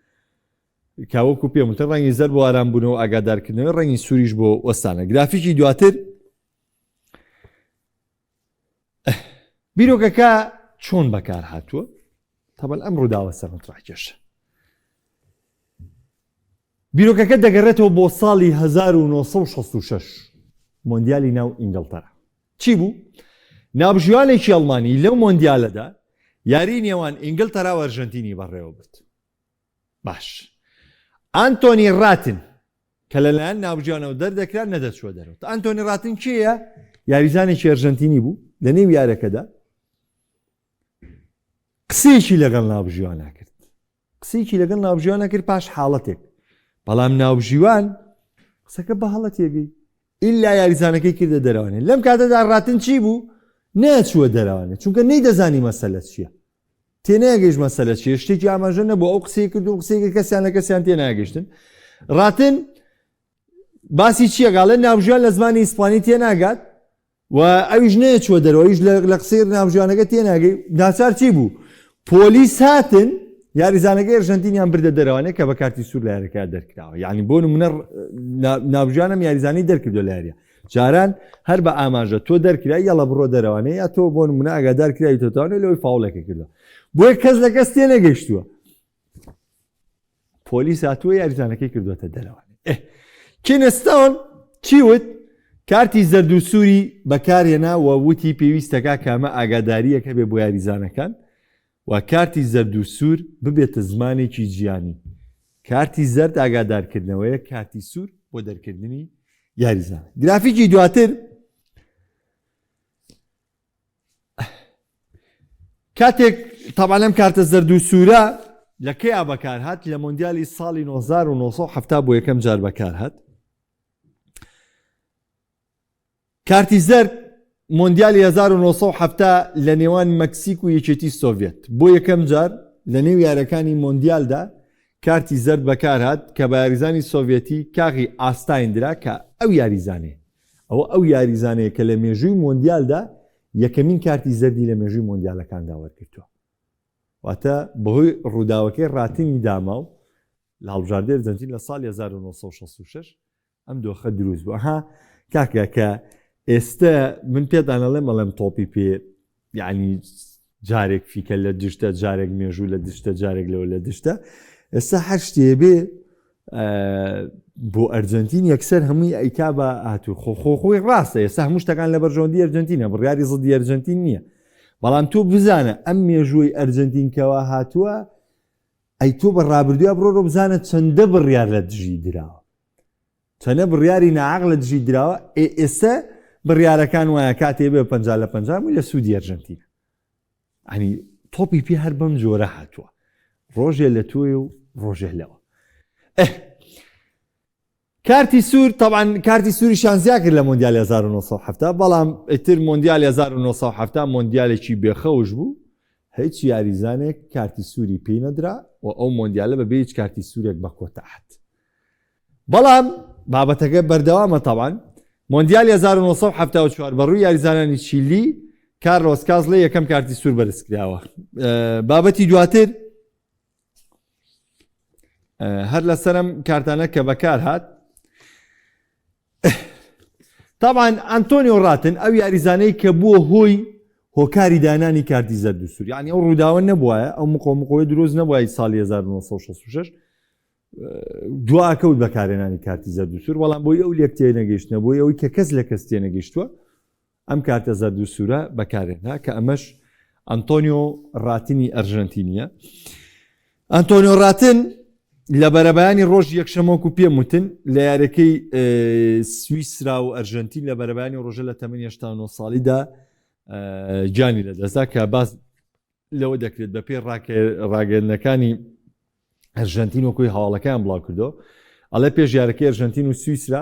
کاوەکو پێمتە ڕەنگی زەرد بۆ ئارامبوونەوە ئاگادارکردنەوە ڕەنگی سووریش بۆ وەستانە گرافیکی دواتر بیرۆکەکە چۆن بەکار هاتووە تەبەن ئەم ڕووداوە سەرنجڕاکێشە بیرۆکەکە دەگەڕێتەوە بۆ ساڵی 1966 مۆندیالی ناو ئینگلتەرا چی بوو؟ ناوژیانێکی ئەڵمانی لەو مۆندیالەدا یاری نێوان ئینگلتەرا و ئەرژەنتینی بەڕێوە برد باش ئانتۆنی ڕاتن کە لەلایەن ناوژیانەوە دەردەکرا نەدەچووە دەرەوە ئانتۆنی ڕاتن کێیە؟ یاریزانێکی ئەرژەنتینی بوو لە نێو یارەکەدا قسەیەکی لەگەڵ ناوژیوانە کرد قسەیەکی لەگەڵ ناوژیوانە کرد پاش حاڵەتێک بەڵام ناوژیوان قسەکە بە هەڵەتێگەی ئیلا یاریزانەکەی کردە دەرەوانێ لەم کاتەدا ڕاتن چی بوو؟ نەچووە دەرەوانێ چونکە نەیدەزانی مەسەلە چییە تێناگەیشت مەسەلە چیە شتێکی ئاماژە نەبوو ئەو قسەی کرد و قسەیەکە کەسیان لە کەسیان تێناگەیشتن ڕاتن باسی چیەگاڵێ ناوژیان لە زمانی ئیسپانی تێناگات و ئەویش نەیەچوە دەرەوە ئەویش لە قسەی ناوژیانەکە تێناگەی ناچار چی بوو پۆلیس هاتن یاریزانەکەی ئەرژەنتینیان بردە دەرەوانەیە کە بە کارتی سوور لە یاریەکە دەرکراوە یعنی بۆ نمونە ناوژیانم یاریزانی دەرکردو لە یاریە جاران هەر بە ئاماژە تۆ دەرکرای یاڵە بڕۆ دەرەوانەیە یا تۆ بۆ نمونە ئاگادار کراوی تۆتەوانێت لەوەی فاوڵەکە کردووە بۆیە کەس لە کەس تێنەگەیشتووە پۆلیس هاتووە یاریزانەکەی کردووەتە دەرەوانێ کینستاون چیوت کارتی زەرد و سووری بەکارهێنا و وتی پێویستەکە کامە ئاگاداریەکە بێ بۆ یاریزانەکان و کارتی زەرد و سوور ببێتە زمانێکی جیانی کارتی زەرد ئاگادارکردنەوەیە کارتی سوور بۆ دەرکردنی یاریزان گرافیکی دواتر کاتێک تاوان ئەم کارتە زەرد و سوورە لە کەیا بەکار هات لە مۆندیالی ساڵی 1970 بۆ یەکەم جار بەکار هات کارتی زەرد مۆندیالی 1970 لە نێوان مەکسیک و یەکێتی سۆڤێت بۆ یەکەم جار لە نێو یارەکانی مۆندیالدا کارتی زەرد بەکار هات کە بە یاریزانی سۆڤێتی کاغی ئاستاینرا کە ئەو یاریزانێ ئەو یاریزانەیە کە لە مێژووی مۆندیالدا یەکەمین کارتی زەردی لە مێژووی مۆندیالەکاندا وەرگرتووە واتە بەهۆی ڕووداوەکەی ڕاتنی داما و لە هەڵبژاردەی ئەرجەنتین لە ساڵی 1966 ئەم دۆخە دروست بووە ها کاکە کە ئێستا من پێدان ئەڵێم ئەڵێم تۆپی پێ یعنی جارێک فیکە لە دشتە جارێک مێژوو لە دشتە جارێک لەوە لە دشتە ئێستا هەر شتێ بێ بۆ ئەرجەنتین یەکسەر هەمووی ئەیکا بە هاتوو خۆخۆی ڕاستە ئێستا هەموو شتەکان لە بەرژەوەندی ئەرجەنتینە بڕیاری زڵدی ئەرجەنتین نییە بەڵام تۆ بزانە ئەم مێژووی ئەرجەنتینکەوە هاتووە ئەی تۆ بە ڕابردووە بڕۆ بزانە چەندە بڕیار لە دژی دراوە چەندە بڕیاری ناعاق لە دژی دراوە ئێستا بڕیارەکان وایە کاتێ بێ 50 لە 50 لە سوودی ئەرجەنتینە ئەنی تۆپی پێ هەر بەم جۆرە هاتووە ڕۆژێ لە تۆی و ڕۆژێ لەوە کارتی سوور طبعا کارتی سووری شانزیا کرد لە مۆندیالی 1970 بەڵام ئیتر مۆندیالی 1970 مۆندیالێکی بێخەوش بوو هیچ یاریزانێک کارتی سووری پێی نەدرا و ئەو مۆندیالە بەبێ هیچ کارتی سوورێک بە کۆتا هات بەڵام بابەتەکە بەردەوامە طبعا مۆندیالی 1974 بەڕووی یاریزانانی چیلی کارلۆس کازڵێ یەکەم کارتی سوور بەرزکراوە بابەتی دواتر هەر لەسەرم کارتانە کە بەکار هات طبعا ئەنتۆنیۆ ڕاتن ئەو یاریزانەی کە بووە هۆی هۆکاری دانانی کارتی زەرد و سوور یعنی ئەو ڕووداوە نەبووایە ئەو مقۆمقۆی دروست نەبووای ساڵی 1966 دواکەوت بەکارهێنانی کارتی زەرد و سوور بەڵام بۆی ئەو لێک تێنەگەیشتنە بۆی ئەوەی کە کەس لە کەس تێنەگەیشتووە ئەم کارتە زەرد و سوورە بەکارهێنا کە ئەمەش ئەنتۆنیۆ ڕاتنی ئەرژەنتینیە ئەنتۆنیۆ ڕاتن لە بەرەبەیانی ڕۆژ یەکشەمەوەکو پێم وتن لە یارەکەی سویسرا و ئەرژەنتین لە بەرەبەیانی ڕۆژە لە تەمەنی 89 ساڵیدا جانی لەدەستا کە باس لەوە دەکرێت بە پێ ڕاگەندەکانی ئەرژەنتین وەکوی هەواڵەکەیان بڵاو کردو ئەڵێ پێش یارەکەی ئەرژەنتین و سویسرا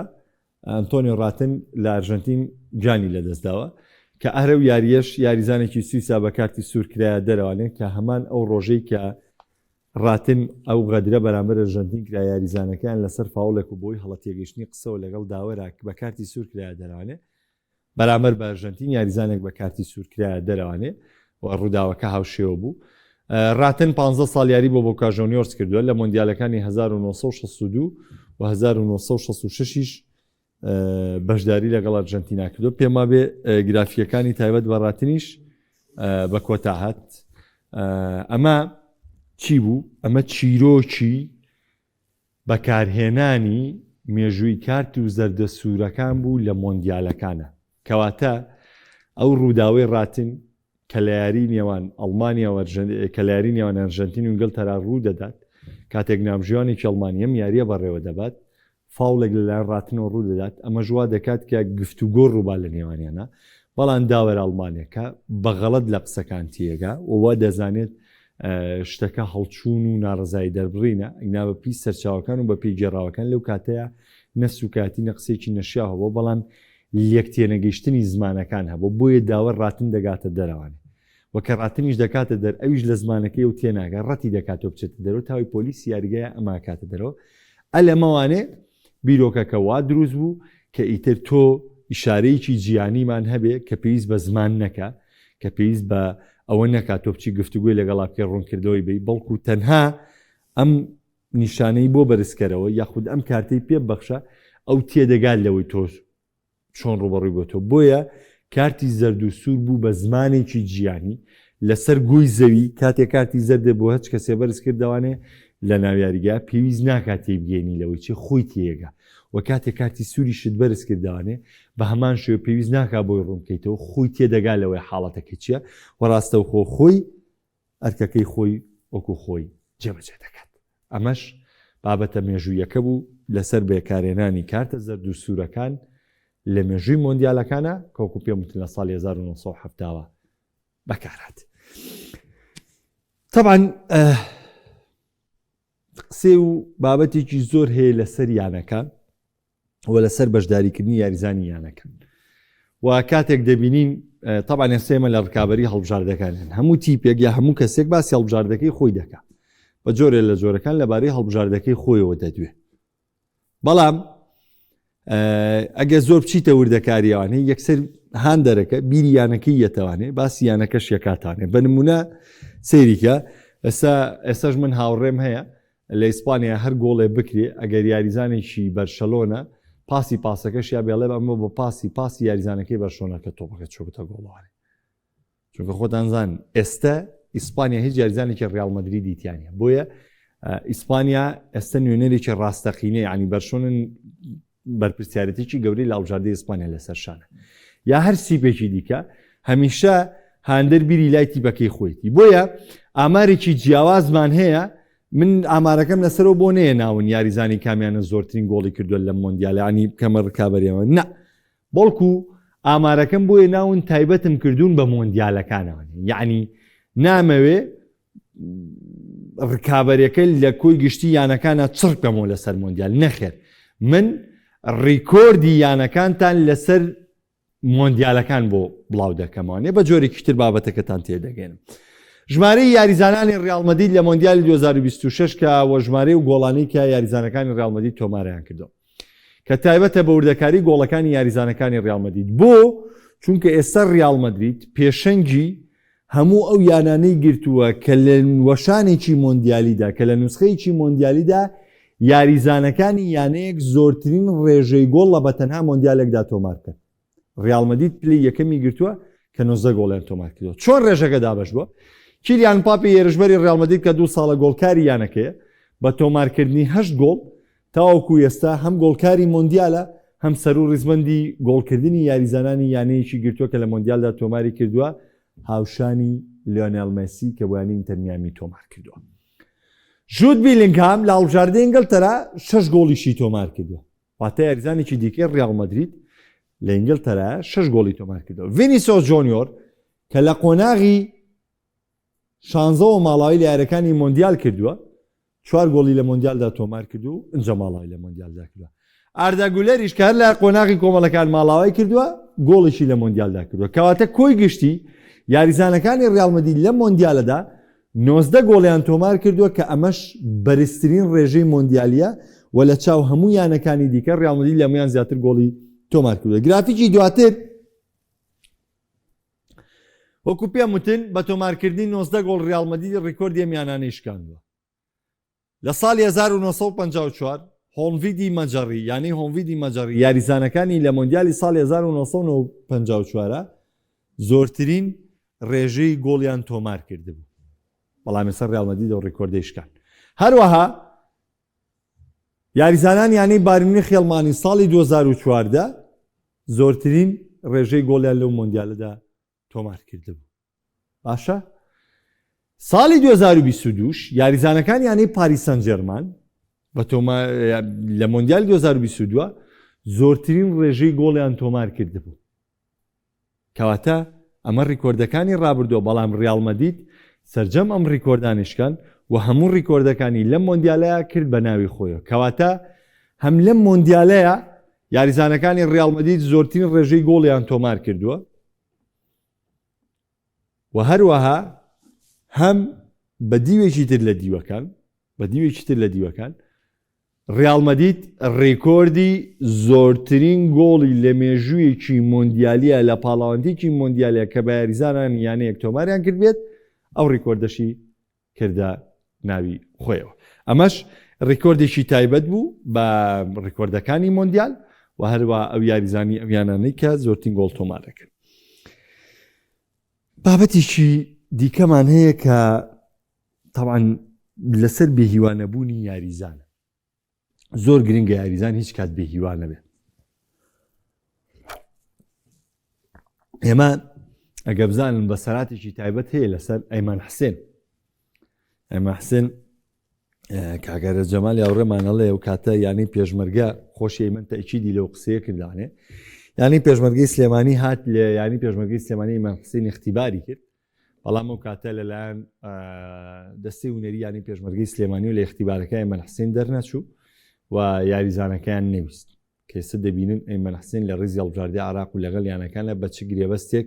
ئەنتۆنیۆ ڕاتن لە ئەرژەنتین جانی لەدەستداوە کە ئەرە و یاریەش یاریزانێکی سویسا بە کارتی سوور کرایە دەرەوانێت کە هەمان ئەو ڕۆژەی کە ڕاتن ئەو غەدرە بەرامبەر ئەرژەنتین کرا یاریزانەکان لەسەر فاوڵێک و بۆی هەڵەتێگەشتنی قسەوە لەگەڵ داوەرا بە کارتی سوور کرایە دەرەوانێ بەرامبەر بە ئەرژەنتین یاریزانێک بە کارتی سوور کرایە دەرەوانێ و ڕووداوەکە هاوشێوە بوو ڕاتن 15 ساڵ یاری بۆ بۆکا ژۆنیۆرس کردووە لە مۆندیالەکانی 1962 و 1966 بەشداری لەگەڵ ئەرژەنتینا کردو پێما بێ گرافیەکانی تایبەت بە ڕاتنیش بە کۆتا هات ئەمە چی بوو؟ ئەمە چیرۆکی بەکارهێنانی مێژووی کارتی و زەردە سوورەکان بوو لە مۆندیالەکانە کەواتە ئەو ڕووداوی ڕاتن کە لە یاری نێوان ئەڵمانیا کە لە یاری نێوان ئەرژەنتین و ئینگلتەرا ڕوو دەدات کاتێک ناوژیانێکی ئەڵمانیەم یاریە بەڕێوە دەبات فاوڵێک لەلایەن ڕاتنەوە ڕوو دەدات ئەمە ژوا دەکات کە گفتوگۆ ڕووبا لە نێوانیانە بەڵام داوەر ئەڵمانیەکە بەغەڵەت لە قسەکان تێگا ووا دەزانێت شتەکە هەڵچوون و ناڕزایی دەربڕینە ئینا بە پێی سەرچاوەکان و بە پێی گێڕاوەکان لەو کاتەیە نەسوکاتی نەقسێکی نەشیاوە بەڵام لەک تێنەگەیشتنی زمانەکان هەبوو بۆیە داوە ڕاتن دەگاتە دەرەوانێ و و کە ڕاتنیش دەکاتە دەر ئەویش لە زمانەکەی و تێناگە ڕەتی دەکاتەوە بچێتە دەرەوە تاوی پۆلیس یاریگایە ئەما کاتە دەرەوە ئەلەمەوانێ بیرۆکەکە وا دروست بوو کە ئیتر تۆ ئیشارەیەکی جیانیمان هەبێ کە پێویست بە زمان نەکە کە پێویست بە ئەوە نەکات تۆ بچی گفتوگوی لەگەڵا پێ ڕوونکردەوەی بی بەڵکو تەنها ئەم نیشانەی بۆ بەرزکەرەوە یاخود ئەم کارتەی پێ بەخشە ئەو تێدەگات لەوەی تۆ چۆن ڕوبەڕووی بۆ تۆ بۆیە کارتی زەرد و سوور بوو بە زمانێکی جیانی لەسەر گوی زەوی کاتێک کارتی زەردە بۆ هەچ کەسێ بەرز کردوانێ لە ناویاریگا پێویست ناکاتی بگەێنی لەوەی چی خۆی تێگە و کاتێک کارتی سووری شت بەرز کردوانێ بە هەمان شوێ پێویست ناکا بۆی ڕوونکەیتەوە خۆی تێدەگا لەوەی حاڵەتەکە چییە و ڕاستە و خۆی ئەرکەکەی خۆی وەکو خۆی جێبەجێ دەکات ئەمەش بابەتە مێژوویەکە بوو لەسەر بێکارێنانی کارتە زەرد و سوورەکان لە مێژووی مۆندیالەکانە کەوکو پێم وتن لە ساڵی 1970ەوە بەکارات. طبعا قسێ و بابەتێکی زۆر هەیە لەسەر یانەکان و لەسەر بەشداریکردنی یاریزانی یانەکان و کاتێک دەبینین طبعا ئێسێمە لە ڕکابەری هەڵبژاردەکانیان هەموو تیپێک یا هەموو کەسێک باسی هەڵبژاردەکەی خۆی دەکات بە جۆرێ لە جۆرەکان لەبارەی هەڵبژاردەکەی خۆیەوە دەدوێ بەڵام ئەگە زۆر بچیتە وردەکاریەوانەی یەکسەر هاان دەرەکە بیری یانەکەی یەتەوانێ باسی یانەکەش یەکاتانێ بە نمونە سەیریکە ئێستاش من هاوڕێم هەیە لە ئیسپانیا هەر گۆڵێ بکرێ ئەگەر یاریزانێکی بەرشەلۆنە پاسەکەش یا بێڵێ ئەمە بە پاسی یاریزانەکەی بەرشۆنەکە تۆپەکە چۆبتە گۆڵوانێ چونکە خۆتانزان ئێستا ئیسپانیا هیچ یاریزانێکی ڕیال مەدرید دیتیانە بۆیە ئیسپانیا ئێستا نوێنەرێکی ڕاستەقینەیە ینی بەرشۆنن بەرپرسیارەتێکی گەورەی لە هەڵبژاردەی ئیسپانیا لەسەر شانە یا هەر سیپێکی دیکە هەمیشە هاندەر بیری لای تیپەکەی خۆیتی بۆیە ئامارێکی جیاوازمان هەیە من ئامارەکەم لەسەرەوە بۆ نەیە ناون یاریزانی کامیانە زۆرترین گۆڵی کردووە لە مۆندیالانی کەمە ڕکابەریەوە نە بەڵکو ئامارەکەم بۆیە ناون تایبەتم کردوون بە مۆندیالەکانەوە یعنی نامەوێ ڕکابەرەکە لە کۆی گشتی یانەکانە چڕکەمەوە لەسەر مۆندیال نەخێر من ڕیکۆردی یانەکانتان لەسەر مۆندیالەکان بۆ بڵاو دەکەمانێ بە جۆرێکی تر بابەتەکەتان تێدەگەنم ژمارەی یاریزانانی ڕیال مەدرید لە مۆندیالی 2026 کە وە ژمارەی و گۆڵانەی کە یاریزانەکانی ڕیال مەدرید تۆمارەیان کردەوە کە تایبەتە بە وردەکاری گۆڵەکانی یاریزانەکانی ڕیال مەدرید بۆ چونکە ئێستا ڕیال مەدرید پێشەنگی هەموو ئەو یانانەی گرتووە کە لە وەشانێکی مۆندیالیدا کە لە نوسخەیەکی مۆندیالیدا یاریزانەکانی یانەیەک زۆرترین ڕێژەی گۆڵ لە بەتەنها مۆندیالێکدا تۆمار کرد ڕیال مەدرید پلی یەکەمی گرتووە کە 90 گۆڵیان تۆمار کردەوە چۆن ڕێژەکە دابەش بووە کیلیان مباپێ هێرشبەری ڕیال مەدرید کە 2 ساڵە گۆڵکاری یانەکەیە بە تۆمارکردنی 8 گۆڵ تاوەکو ئێستا هەم گۆڵکاری مۆندیالە هەم سەر و ڕیزبەندی گۆڵکردنی یاریزانانی یانەیەکی گرتووە کە لە مۆندیالدا تۆماری کردووە هاوشانی لیۆنێل مێسی کە بۆیانی ئینتەر میامی تۆمار کردووە ژود بیلینگهام لە هەڵبژاردەی ئینگلتەرا 6 گۆڵیشی تۆمار کردووە واتە یاریزانێکی دیکەی ڕیال مەدرید لە ئینگلتەرا 6 گۆڵی تۆمار کردەوە ڤینیسیۆس جۆنیۆر کە لە قۆناغی 16 ماڵاوی لە یاریەکانی مۆندیال کردووە 4 گۆڵی لە مۆندیالدا تۆمار کردو و ئەنجە ماڵاوی لە مۆندیالدا کردووە ئاردا گولەریش کە هەر لە قۆناغی کۆمەڵەکان ماڵاوی کردووە گۆڵیشی لە مۆندیالدا کردووە کەواتە کۆی گشتی یاریزانەکانی ڕیال مەدرید لە مۆندیالەدا 19 گۆڵیان تۆمار کردووە کە ئەمەش بەرزترین ڕێژەی مۆندیالیە و لە چاو هەموو یانەکانی دیکە ڕیال مەدرید لە هەمویان زیاتر گۆڵی تۆمار کردووە گرافیکی دواتر وەکو پێم وتن بە تۆمارکردنی 19 گۆڵ ڕیال مەدرید ڕیکۆردی ئەم یانانەی شکاندووە لە ساڵی 1954 هۆنڤیدی مەجەڕی یعنی هۆنڤیدی مەجەڕی یاریزانەکانی لە مۆندیالی ساڵی 1954 زۆرترین ڕێژەی گۆڵیان تۆمار کردبوو بەڵام ئێستا ڕیال مەدرید ئەو ڕیکۆردەی شکاند هەروەها یاریزانان یانەی بارمنی خێڵمانی ساڵی 2014 زۆرترین ڕێژەی گۆڵیان لەو مۆندیالەدا تۆمار کردبوو باشە ساڵی 2022 یاریزانەکان یانەی پاریس سەن ژێرمان لە مۆندیال 2022 زۆرترین ڕێژەی گۆڵیان تۆمار کردبوو کەواتە ئەمە ڕیکۆردەکانی ڕابردووە بەڵام ڕیال مەدرید سەرجەم ئەم ڕیکۆردانیشکان و هەموو ڕیکۆردەکانی لەم مۆندیالەیە کرد بە ناوی خۆیەوە کەواتە هەم لەم مۆندیالەیە یاریزانەکانی ڕیال مەدرید زۆرترین ڕێژەی گۆڵیان تۆمار کردووە و هەروەها هەم بە دیوێکی تر لە دیوەکان ڕیال مەدرید ڕێکۆردی زۆرترین گۆڵی لە مێژوویەکی مۆندیالیە لە پاڵاوانتێکی مۆندیالە کە بە یاریزانان یانە یەک تۆماریان کرد بێت ئەو ڕێکۆردەشی کردە ناوی خۆیەوە. ئەمەش ڕێکۆردێکی تایبەت بوو بە ڕێکۆردەکانی مۆندیال و هەروە ئەو یاریزانی ئەویانانەی کە زۆرترین گۆڵ تۆمار دەکرد. بابەتێکی دیکەمان هەیە کە طبعاً لەسەر بێهیوانەبوونی یاریزانە. زۆر گرنگە یاریزان هیچ کات بێهیوان نەبێت. ئێمە ئەگە بزانن بەسەراتێکی تایبەت هەیە لەسەر ئەیمان حسێن. ئەیمان حسێن کاگەرە جەمال هاوڕێمانەڵێ و کاتە یانی پێشمەرگە خۆشی ئەیمن تەئکیدی لەو قسەیە کردانێ. یانی پێشمەرگەی سلێمانی هات لە ینی پێشمەرگەی سلێمانی ئەیمان حسێن اختیباری کرد. بەڵام ئەو کاتە لەلایەن دەستی هونەری ینی پێشمەرگەی سلێمانی و لە اختیبارەکە ئەیمان حسێن دەرنەچوو و یاریزانەکەیان نەویست. کەسە دەبینن ئەیمان حسێن لە ڕێزی هەڵبژاردەی عێراق و لەگەڵ یانەکانە بە چ گرێبەستێک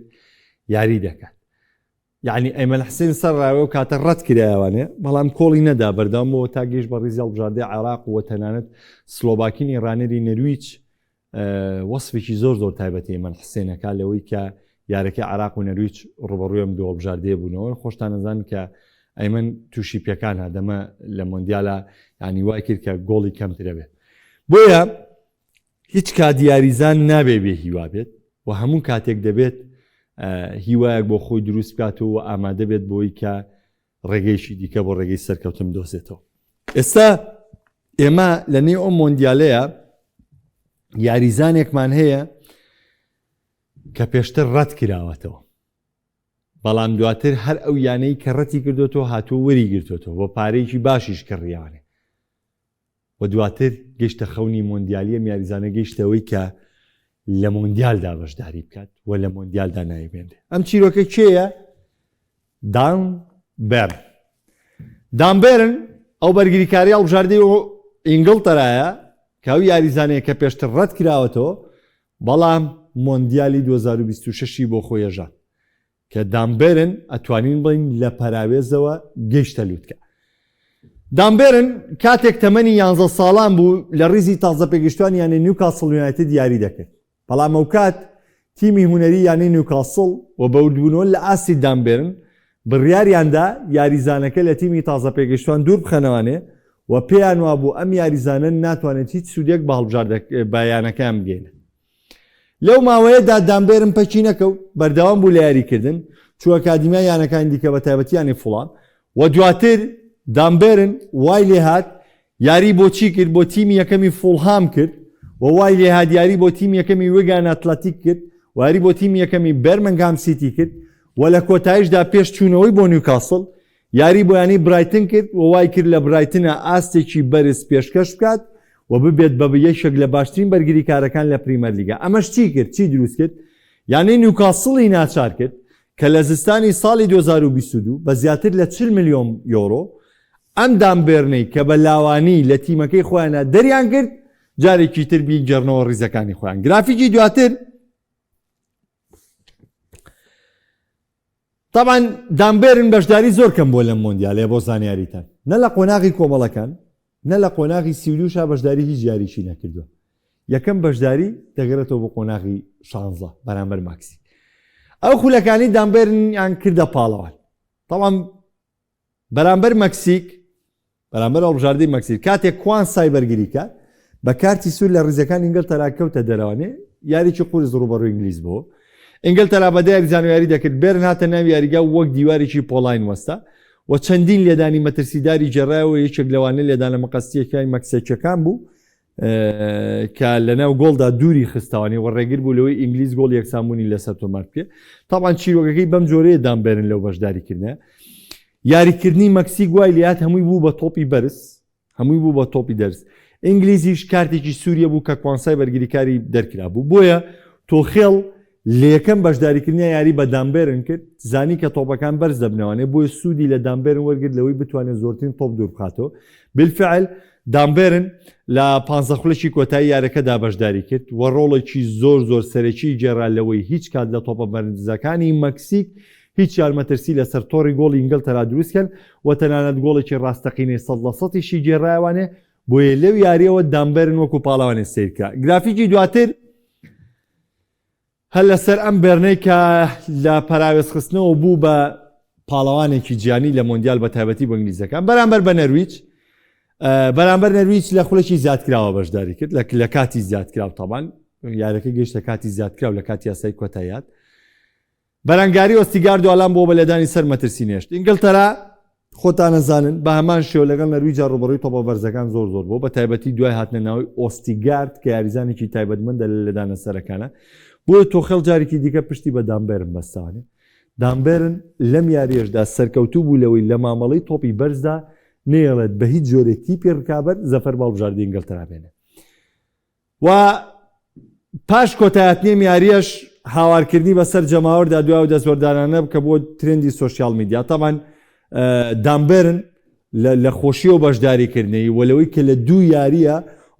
یاری دەکات. یعنی ئەیمەن حسێن سەرڕاوێ و کاتە ڕەت کرایەوانێ بەڵام کۆڵی نەدا بەردەوامەوە تا گەیشت بە ڕێزی هەڵبژاردەی عێراق و تەنانەت سلۆڤاکینی ڕانەری نەرویج وەسفێکی زۆر تایبەتی ئەیمەن حسێنەکە لەوەی کە یارەکە عێراق و نەرویج ڕوبەڕووی ئەم دوو هەڵبژاردەیە بوونەوە. خۆشتان نەزان کە ئەیمەن تووشی پێکان هادەمە لە مۆندیالە ینی وای کرد کە گۆڵی کەمترە بێت. بۆیە هیچ کات یاریزان نابێ بێ هیوا بێت و هەموو کاتێک دەبێت هیوایەک بۆ خۆی دروست بکاتەوە و ئامادە بێت بۆی کە ڕێگەیشی دیکە بۆ ڕێگەی سەرکەوتن دۆزێتەوە. ئێستا ئێمە لە نێو ئەم مۆندیالەیە یاریزانێکمان هەیە کە پێشتر ڕەت کراوەتەوە بەڵام دواتر هەر ئەو یانەی کە ڕەتی کردوەوە هاتووە وەری گرتوێتەوە بۆ پارەیەکی باشیش کڕیانێ و دواتر گەشتە خەونی مۆندیالیە یاریزانە گەیشتەوەی کە لە مۆندیالدا بەشداری بکات و لە مۆندیالدا نایبێنێ. ئەم چیرۆکە کێیە؟ دان بێرن ئەو بەرگریکاری هەڵبژاردەی ئینگڵتەرایە کە ئەو یاریزانەیە کە پێشتر ڕەت کراوەتەوە بەڵام مۆندیالی 2026 بۆ خۆیەژان کە دامبێرن ئەتوانین بڵین لە پەراوێزەوە گەیشتە لووتکە. دامبێرن کاتێک تەمەنی 11 ساڵان بوو لە ڕیزی تازە پێگەشتوان یانە نیوکاسڵ یونایتد یاری دەکرد. بەڵام ئەو کات تیمی هونەری یانەی نیوکاسڵ و بەوردبوونەوە لە ئاسی دامبێرن بڕیاریاندا یاریزانەکە لە تیمی تازە پێگەشتوان دوور بخەنەوانێ و پێیان وابوو ئەم یاریزانە ناتوانێت هیچ سوودێک بە بەیانەکەیان بگەێنێ. لەو ماوەیەدا دامبێرن پەچی نەکەوت بەردەوام بوو لە یاریکردن چوە ئەکادیمیای یانەکانی دیکە بە تایبەتیانی فڵان و دواتر دامبێرن وای لێ هات یاری بۆچی کرد بۆ تیمی یەکەمی فوڵهام کرد و وای لێ هات یاری بۆ تیمی یەکەمی وێگان ئەتلەتیک کرد واری بۆ تیمی یەکەمی بەرمنگام سیتی کرد و لە کۆتاییشدا پێش چوونەوەی بۆ نیوکاسڵ یاری بۆ ینی برایتن کرد و وای کرد لە برایتنە ئاستێکی بەرز پێشکەش بکات و ببێت بە یەکێک لە باشترین بەرگریکارەکان لە پریمەر لیگا. ئەمەش چی کرد؟ چی دروست کرد؟ یعنی نیوکاسڵی ناچار کرد کە لە زستانی ساڵی 2022 بە زیاتر لە 40 ملیۆن یۆرۆ ئەم دامبێرنەی کە بە لاوانی لە تیمەکەی خۆیانە دەریان کرد جارێکی تر بیگەڕنەوە ڕیزەکانی خۆیان. گرافیکی دواتر طبعاً دامبێرن بەشداری زۆر کەم بۆ لە مۆندیالێ بۆ زانیاریتان نە لە قۆناغی کۆمەڵەکان نە لە قۆناغی سیولوشا بەشداری هیچ یاریشی نەکردووە. یەکەم بەشداری دەگەرێتەوە بۆ قۆناغی 16 بەرامبەر ماکسی. ئەو خولەکانی دامبێرنیان کردە پاڵەوان. طبعاً بەرامبەر مەکسیک بەرامبەر هەڵبژاردەی مەکسیک کاتێک کوان سایبەرگریکە بە کارتی سوور لە ڕیزەکان ئینگلتەرا کەوتە دەرەوانێ یاریی قورس ڕوبەڕووی ئینگلیز بۆ ئینگلتەرا بەدە یاریزان و یاری دەکرد بێرن هاتە ناوی یاریگا وەک دیوارێکی پۆلاین وەستا و چەندین لێدانی مەترسیداری جێڕایەوە یەکێک لەوانە لێدانە مەقەستیەکانی مەکسیکەکان بوو کە لەناو گۆڵدا دووری خستاوانی و ڕێگر بوو لەوەی ئینگلیز گۆڵ یەکسانبوونی لەسەر تۆمار بکرێت. تاوان چیرۆکەکەی بەم جۆرەیە دامبێرن لەو بەشداریکردنە. یاریکردنی مەکسیک وای لات هەمووی بوو بە تۆپی بەرز هەمووی بوو بە تۆپی دەرز. ئینگلیزیش کارتێکی سووریە بوو کە کوانسای بەرگریکاری دەرکرا بوو. بۆیە تۆخێڵ لە یەکەم بەشداریکردنی یاری بە دامبێرن کرد زانی کە تۆپەکان بەرز دەبنەوانێ بۆیە سوودی لە دامبێرن وەرگرت لەوەی بتوانێت زۆرترین تۆپ دوور بخاتەوە. بالفعل دامبێرن لە 15 خولەکی کۆتایی یارەکەدا بەشداری کرد و ڕۆڵێکی زۆر سەرەکی جێڕا لەوەی هیچ کات لە تۆپە بەرزەکانی مەکسیک هیچ یارمەترسی لەسەر تۆڕی گۆڵی ئینگلتەرا دروستکەن و تەنانەت گۆڵێکی ڕاستەقینەی 100%شی گێڕایوانێ بۆیە لەو یاریەوە دامبەرن وەکو پاڵەوانێ سیرکرا. گرافیکی دواتر هەر لەسەر ئەم بێرنەی کە لە پەراوێزخستنەوە بوو بە پاڵەوانێکی گیانی لە مۆندیال بە تایبەتی بە ئینگلیزەکان بەرامبەر بە نەرویج. بەرامبەر نەرویج لە خولەکی زیادکراوە بەشداری کرد لە کاتی زیادکراو تاوان یارەکە گەیشتە کاتی زیادکراو لە کاتی یاسای کۆتاییات. بەرەنگاری ئۆستیگار دوالام بۆ بەلێدانی سەر مەترسی نێشت. ئینگلتەرا خۆتان نەزانن بە هەمان شێوە لەگەڵ نەرویجا ڕوبەڕووی تۆپە بەرزەکان زۆر بۆ بە تایبەتی دوای هاتنە ناوی ئۆستیگارد کە یاریزانێکی تایبەتمەندە لە لەدانە سەرەکانە. بۆیە تۆخەڵ جارێکی دیکە پشتی بە دامبێرن بەستانێ. دامبێرن لەم یاریەشدا سەرکەوتوو بوو لەوەی لە مامەڵەی تۆپی بەرزدا نێڵێت بە هیچ جۆرێکی پێڕکابەر زەفەر باڵبژاردی ئینگلتەرا بێنێ. و پاش کۆتایەتنی یاریەش هاوارکردنی بەسەر جەماوەردا دوای دەستوەردانانە بکە بۆ ترندی سۆشیال میدیا. تاوان دامبێرن لە خۆشی و بەشداریکردنەوەی وەلەوەی کە لە دوو یاریە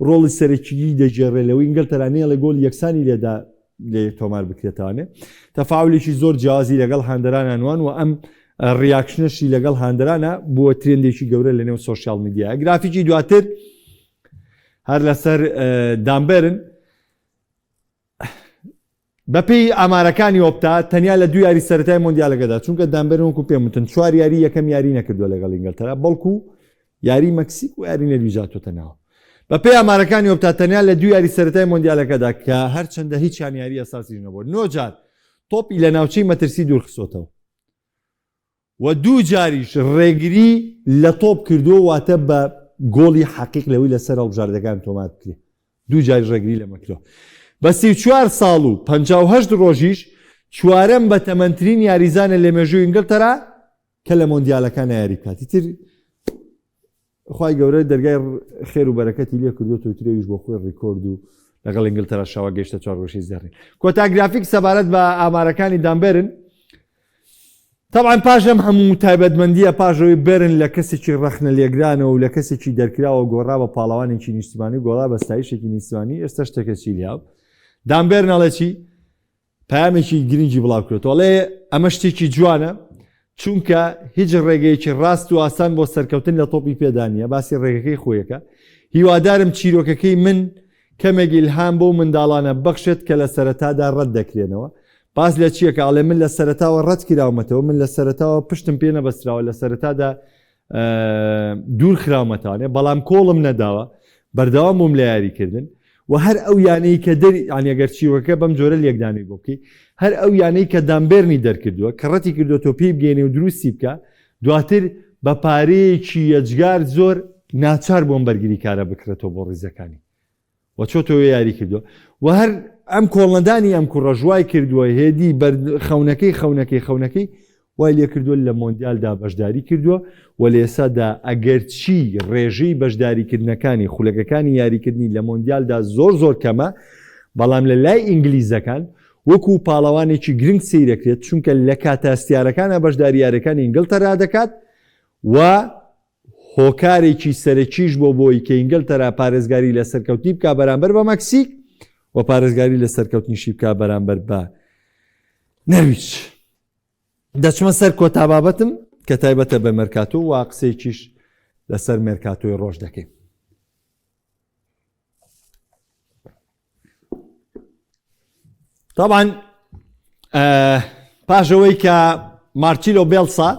ڕۆڵی سەرەکیی دەجێڕێلەوەی ئینگلتەرا نێڵە گۆڵ یەکسانی لێدا لێ تۆمار بکرێتوانێ. تەفاعولێکی زۆر جیازی لەگەڵ هاندەرانانوان و ئەم ڕیاکشنەشی لەگەڵ هاندەرانە بۆ ترندێکی گەورە لە نێو سۆشیال میدیایە. گرافیکی دواتر هەر لەسەر دامبێرن بەپێی ئامارەکانی ئۆپتا تەنیا لە 2 یاری سەرەتای مۆندیالەکەدا چونکە دامبێرن وەکو پێم وتن 4 یاری یەکەم یاری نەکردووە لەگەڵ ئینگلتەرا بەڵکو یاری مەکسیک و یاری نەرویجاتۆتە ناوە. بەپێی ئامارەکانی ئۆپتا تەنیا لە 2 یاری سەرەتای مۆندیالەکەدا کە هەرچەندە هیچیان یاری ئەساسی نەبوو 9 جار تۆپی لە ناوچەی مەترسی دوورخسۆتەوە و 2 جاریش ڕێگری لە تۆپ کردووە واتە بە گۆڵی حەقیق لەوەی لەسەر هەڵبژاردەکان تۆمار بکرێ 2 جاری ڕێگری لە مەکرۆ. بە 34 ساڵ و 58 ڕۆژیش چوارەم بە تەمەنترین یاریزانە لە مێژووی ئینگلتەرا کە لە مۆندیالەکان یاری بکاتی تر خی گەورە دەرگای خێر و بەرەکەتی لێ کردو تویترێویش بۆ خۆی ڕیکۆرد و لەگەڵ ئینگلتەرا شاوە گەیشتە 4 ڕۆژی زیارڕی. کۆتاگرافیک سەبارەت بە ئامارەکانی دامبێرن طبعا پاش ئەم هەموو تایبەتمەندیە پاشەوەی بێرن لە کەسێکی ڕەخنە لێگرانەوە و لە کەسێکی دەرکراوە گۆڕا بە پاڵەوانێکی نیشتیمانی گۆڵا بە ستایشێکی نیشتیمانی ئێستا شتێکەکی لیاو دامبێرن ئەڵێکی پامێکی گرنگی بڵاو کرێتەوە ئەڵێ ئەمە شتێکی جوانە چونکە هیچ ڕێگەیەکی ڕاست و ئاسان بۆ سەرکەوتن لە تۆپی پێدانیە باسی ڕێگەکەی خۆیەکە هیوادارم چیرۆکەکەی من کەمێک ئیلهام بۆ منداڵانە بەخشێت کە لە سەرەتادا ڕەت دەکرێنەوە. باز لە چیەکە ئەڵێ من لە سەرەتاوە ڕەت کراومەتەوە من لە سەرەتاوە پشتم پێ نەبەستراوە لە سەرەتادا دوور خراومەتانێ بەڵام کۆڵم نەداوە بەردەوام بووم لە یاریکردن و هەر ئەو یانەی کە ئەگەر چیرۆکە بەم جۆرە لێکدانی بۆ بکەی هەر ئەو یانەی کە دامبێرنی دەرکردووە کە ڕەتی کردو تۆ پێی بگەێنێ و دروستی بکە دواتر بە پارەیەکی یەجگار زۆر ناچار بۆم بەرگری کارە بکرێتەوە بۆ ڕیزەکانی و چۆتەوە یاری کردووە و هەر ئەم کۆڵنەدانی ئەم کوڕەژوای کردووە هێدی خەونەکەی وای لێ کردووە لە مۆندیالدا بەشداری کردووە و لە ئێسادا ئەگەر چی ڕێژەی بەشداریکردنەکانی خولەکەکانی یاریکردنی لە مۆندیالدا زۆر کەمە بەڵام لە لای ئینگلیزەکان وەکو پاڵەوانێکی گرنگ سیرەکرێت چونکە لە کاتەستیارەکانە بەشداری یاریەکانی ئینگلتەرا دەکات و هۆکارێکی سەرەکیش بۆی کە ئینگلتەرا پارێزگاری لە سەرکەوتنی بکە بەرامبەر بە مەکسیک و پارێزگاری لە سەرکەوتنیشی بکە بەرامبەر بە نەرویج. دەچمە سەر کۆتابابەتم کە تایبەتە بە مەرکاتۆ و قسەیەکیش لەسەر مێرکاتۆی ڕۆژ دەکەین. طبعا پاشەوەی کە مارچیلۆ بێڵسا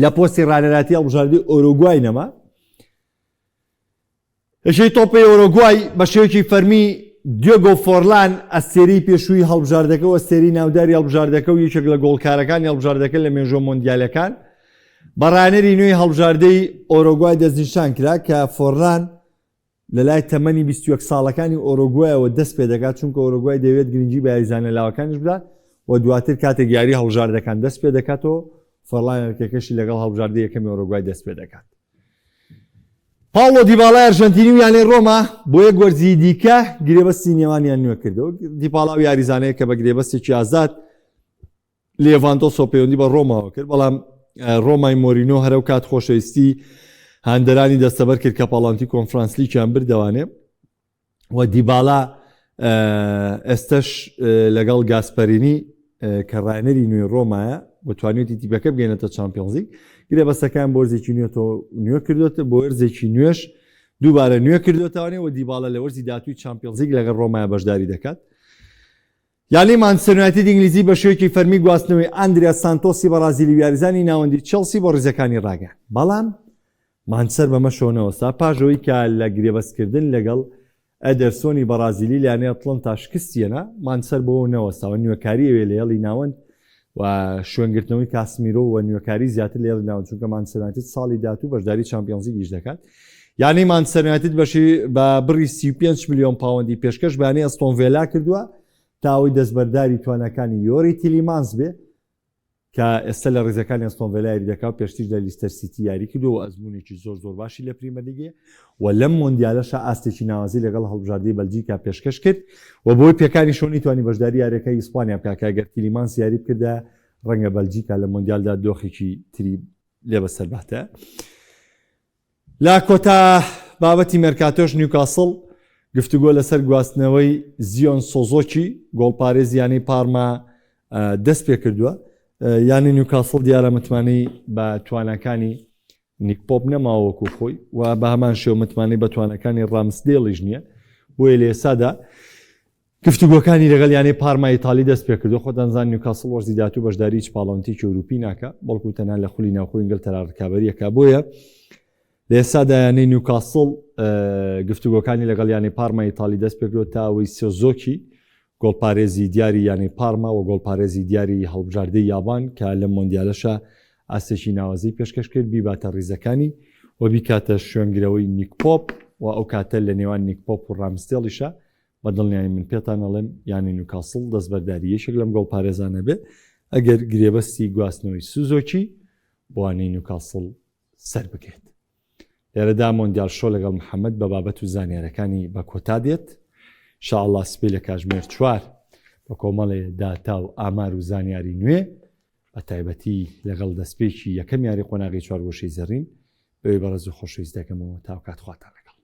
لە پۆستی ڕانەراتی هەڵبژاردی ئۆروگوای نەما ئەشەی تۆپی ئۆروگوای بە شێوەیەکی فەرمی دیۆگۆ فۆرلان ئەستێری پێشووی هەڵبژاردەکە و ئەستێری ناوداری هەڵبژاردەکە و یەکێک لە گۆڵکارەکانی هەڵبژاردەکە لە مێژۆ مۆندیالەکان بەڕانەری نوێی هەڵبژاردەی ئۆروگوای دەستنیشان کرا کە فۆرلان لە لای تەمەنی 21 ساڵەکانی ئۆروگوایەوە دەست پێ دەکات چونکە ئۆروگوای دەوێت گرنگی بە یاریزانە لاوەکانیش بدات و دواتر کاتێک یاری هەڵبژاردەکان دەست پێ دەکاتەوە فۆرلان یەکێکەشی لەگەڵ هەڵبژاردەی یەکەمی ئۆروگوای دەست پێ دەکات. پاولۆ دیباڵای ئەرژەنتینی و یانەی ڕۆما بۆ یەک وەرزی دیکە گرێبەستی نێوانیان نوێ کردەوە. دیباڵا و یاریزانەیە کە بە گرێبەستێکی ئازاد لێڤانتۆسۆ پەیوەندی بە ڕۆماوە کرد بەڵام ڕۆمای مۆرینۆ هەرەو کات خۆشەویستی هاندەرانی دەستەبەر کرد کە پاڵانتی کۆنفرانس لیگیان بردەوانێ و دیباڵا ئێستش لەگەڵ گاسپەرینی کە ڕایەنەری نوێ ڕۆمایە بتوانێتی تیپەکە بگەێنێتە چامپیۆنز لیگ گرێ بەسەکان بۆ ورزێکی نوێ کردوێتە بۆ ورزێکی نوێش دووبارە نوێ کردوێتەوەنێ و دیباڵە لە وەرزی داهاتووی چامپیۆنز لیگ لەگەڵ ڕۆمایە بەشداری دەکات. یانی مانچستەر یونایتد ئینگلیزی بە شێوەیەکی فەرمی گواستنەوەی ئاندریا سانتۆسی بەرازیلی یاریزانی ناوەندی چێلسی بۆ ڕێزەکانی ڕاگەیاند. بەڵام مانچستەر بەمە شۆنەوەستا پاژەوەی کە لە گرێبەستکردن لەگەڵ ئەدەرسۆنی بەرازیلی لایەنەی ئەتڵەنتا شکستیەنە مانچستەر بۆەوە نەوەستاوە نوێکاری ئەوێ لە هێڵی ناوەند و شوێنگرتنەوەی کاسمیرۆ و نوێکاری زیاتر لە هێڵی ناوەند چونکە مانچستەر یونایتد ساڵی داهاتوو بەشداری چامپیۆنز لیگیش دەکات. یانی مانچستەر یونایتد بەشی بە بڕی 35 میلیۆن پاوەندی پێشکەش بەیانی ئەستۆن ڤیلا کردووە تاوەی دەستبەرداری توانەکانی یۆری تیلیمانس بێ کە ئێستا لە ڕێزەکانی ئەستۆن ڤیلا یاری دەکات و پێشتیش لە لیستەر سیتی یاری کردو و ئەزمونێکی زۆر باشی لە پریمەر لیگێ و لەم مۆندیالەشە ئاستێکی ناوازی لەگەڵ هەڵبژاردەی بەلجیکا پێشکەش کرد و بۆی پێکانی شۆنی توانی بەشداری یاریەکەی ئیسپانیا بکات کە ئەگەر تیلیمانس یاری بکردە ڕەنگە بەلجیکا لە مۆندیالدا دۆخێکی تری لێ بەسەر باتە. لا کۆتا بابەتی مێرکاتۆش نیوکاسڵ گفتوگۆ لەسەر گواستنەوەی زیۆن سۆزۆکی گۆڵپارێزی یانی پارما دەست پێ کردووە. یانی نیوکاسڵ دیارە متمانەی بە توانەکانی نیکپۆپ نەماوەکو خۆی و بە هەمان شێوە متمانەی بە توانەکانی ڕامسدێڵیش نییە بۆیە لە ئێسادا گفتوگۆکانی لەگەڵ یانی پارما ئیتالی دەست پێ کردو خۆتانزان نیوکاسڵ وەرزی داهاتوو بەشداری هیچ پاڵەوانتێکی ئەوروپی ناکە بەڵکو تەنها لە خولی ناوخۆی ئینگلتەرا ڕکابەریەکە بۆیە لە ئێسادا یانەی نیوکاسڵ گفتوگۆکانی لەگەڵ یانی پارما ئیتالی دەست پێ کردووە تا ئەوەی سۆزۆکی گۆڵپارێزی دیاری یانی پارما و گۆڵپارێزی دیاری هەڵبژاردەی یابان کە لە مۆندیالەشە ئاستێکی ناوازی پێشکەش کرد بیباتە ڕیزەکانی و بیکاتە شوێنگرەوەی نیکپۆپ و ئەو کاتە لە نێوان نیکپۆپ و ڕامستێڵیشە بە دڵنیانی من پێتان ئەڵێم یانی نیوکاسڵ دەستبەرداری یەکێک لەم گۆڵپارێزانە بێ ئەگەر گرێبەستی گواستنەوەی سوزۆکی بۆوانەی نیوکاسڵ سەر بکەێت. لێرەدا مۆندیال شۆ لەگەڵ محەممەد بە بابەت و زانیارەکانی بە کۆتا دێت شاءله سپی لە کاژمێر 4 بە کۆمەڵێ داتا و ئامار و زانیاری نوێ بە تایبەتی لەگەڵ دەستپێکی یەکەم یاری قۆناغی 4 گۆشەی زەڕین بەوەی بەڕێز و خۆشەویست دەکەمەوە تاوکات خواتان لەگەڵ.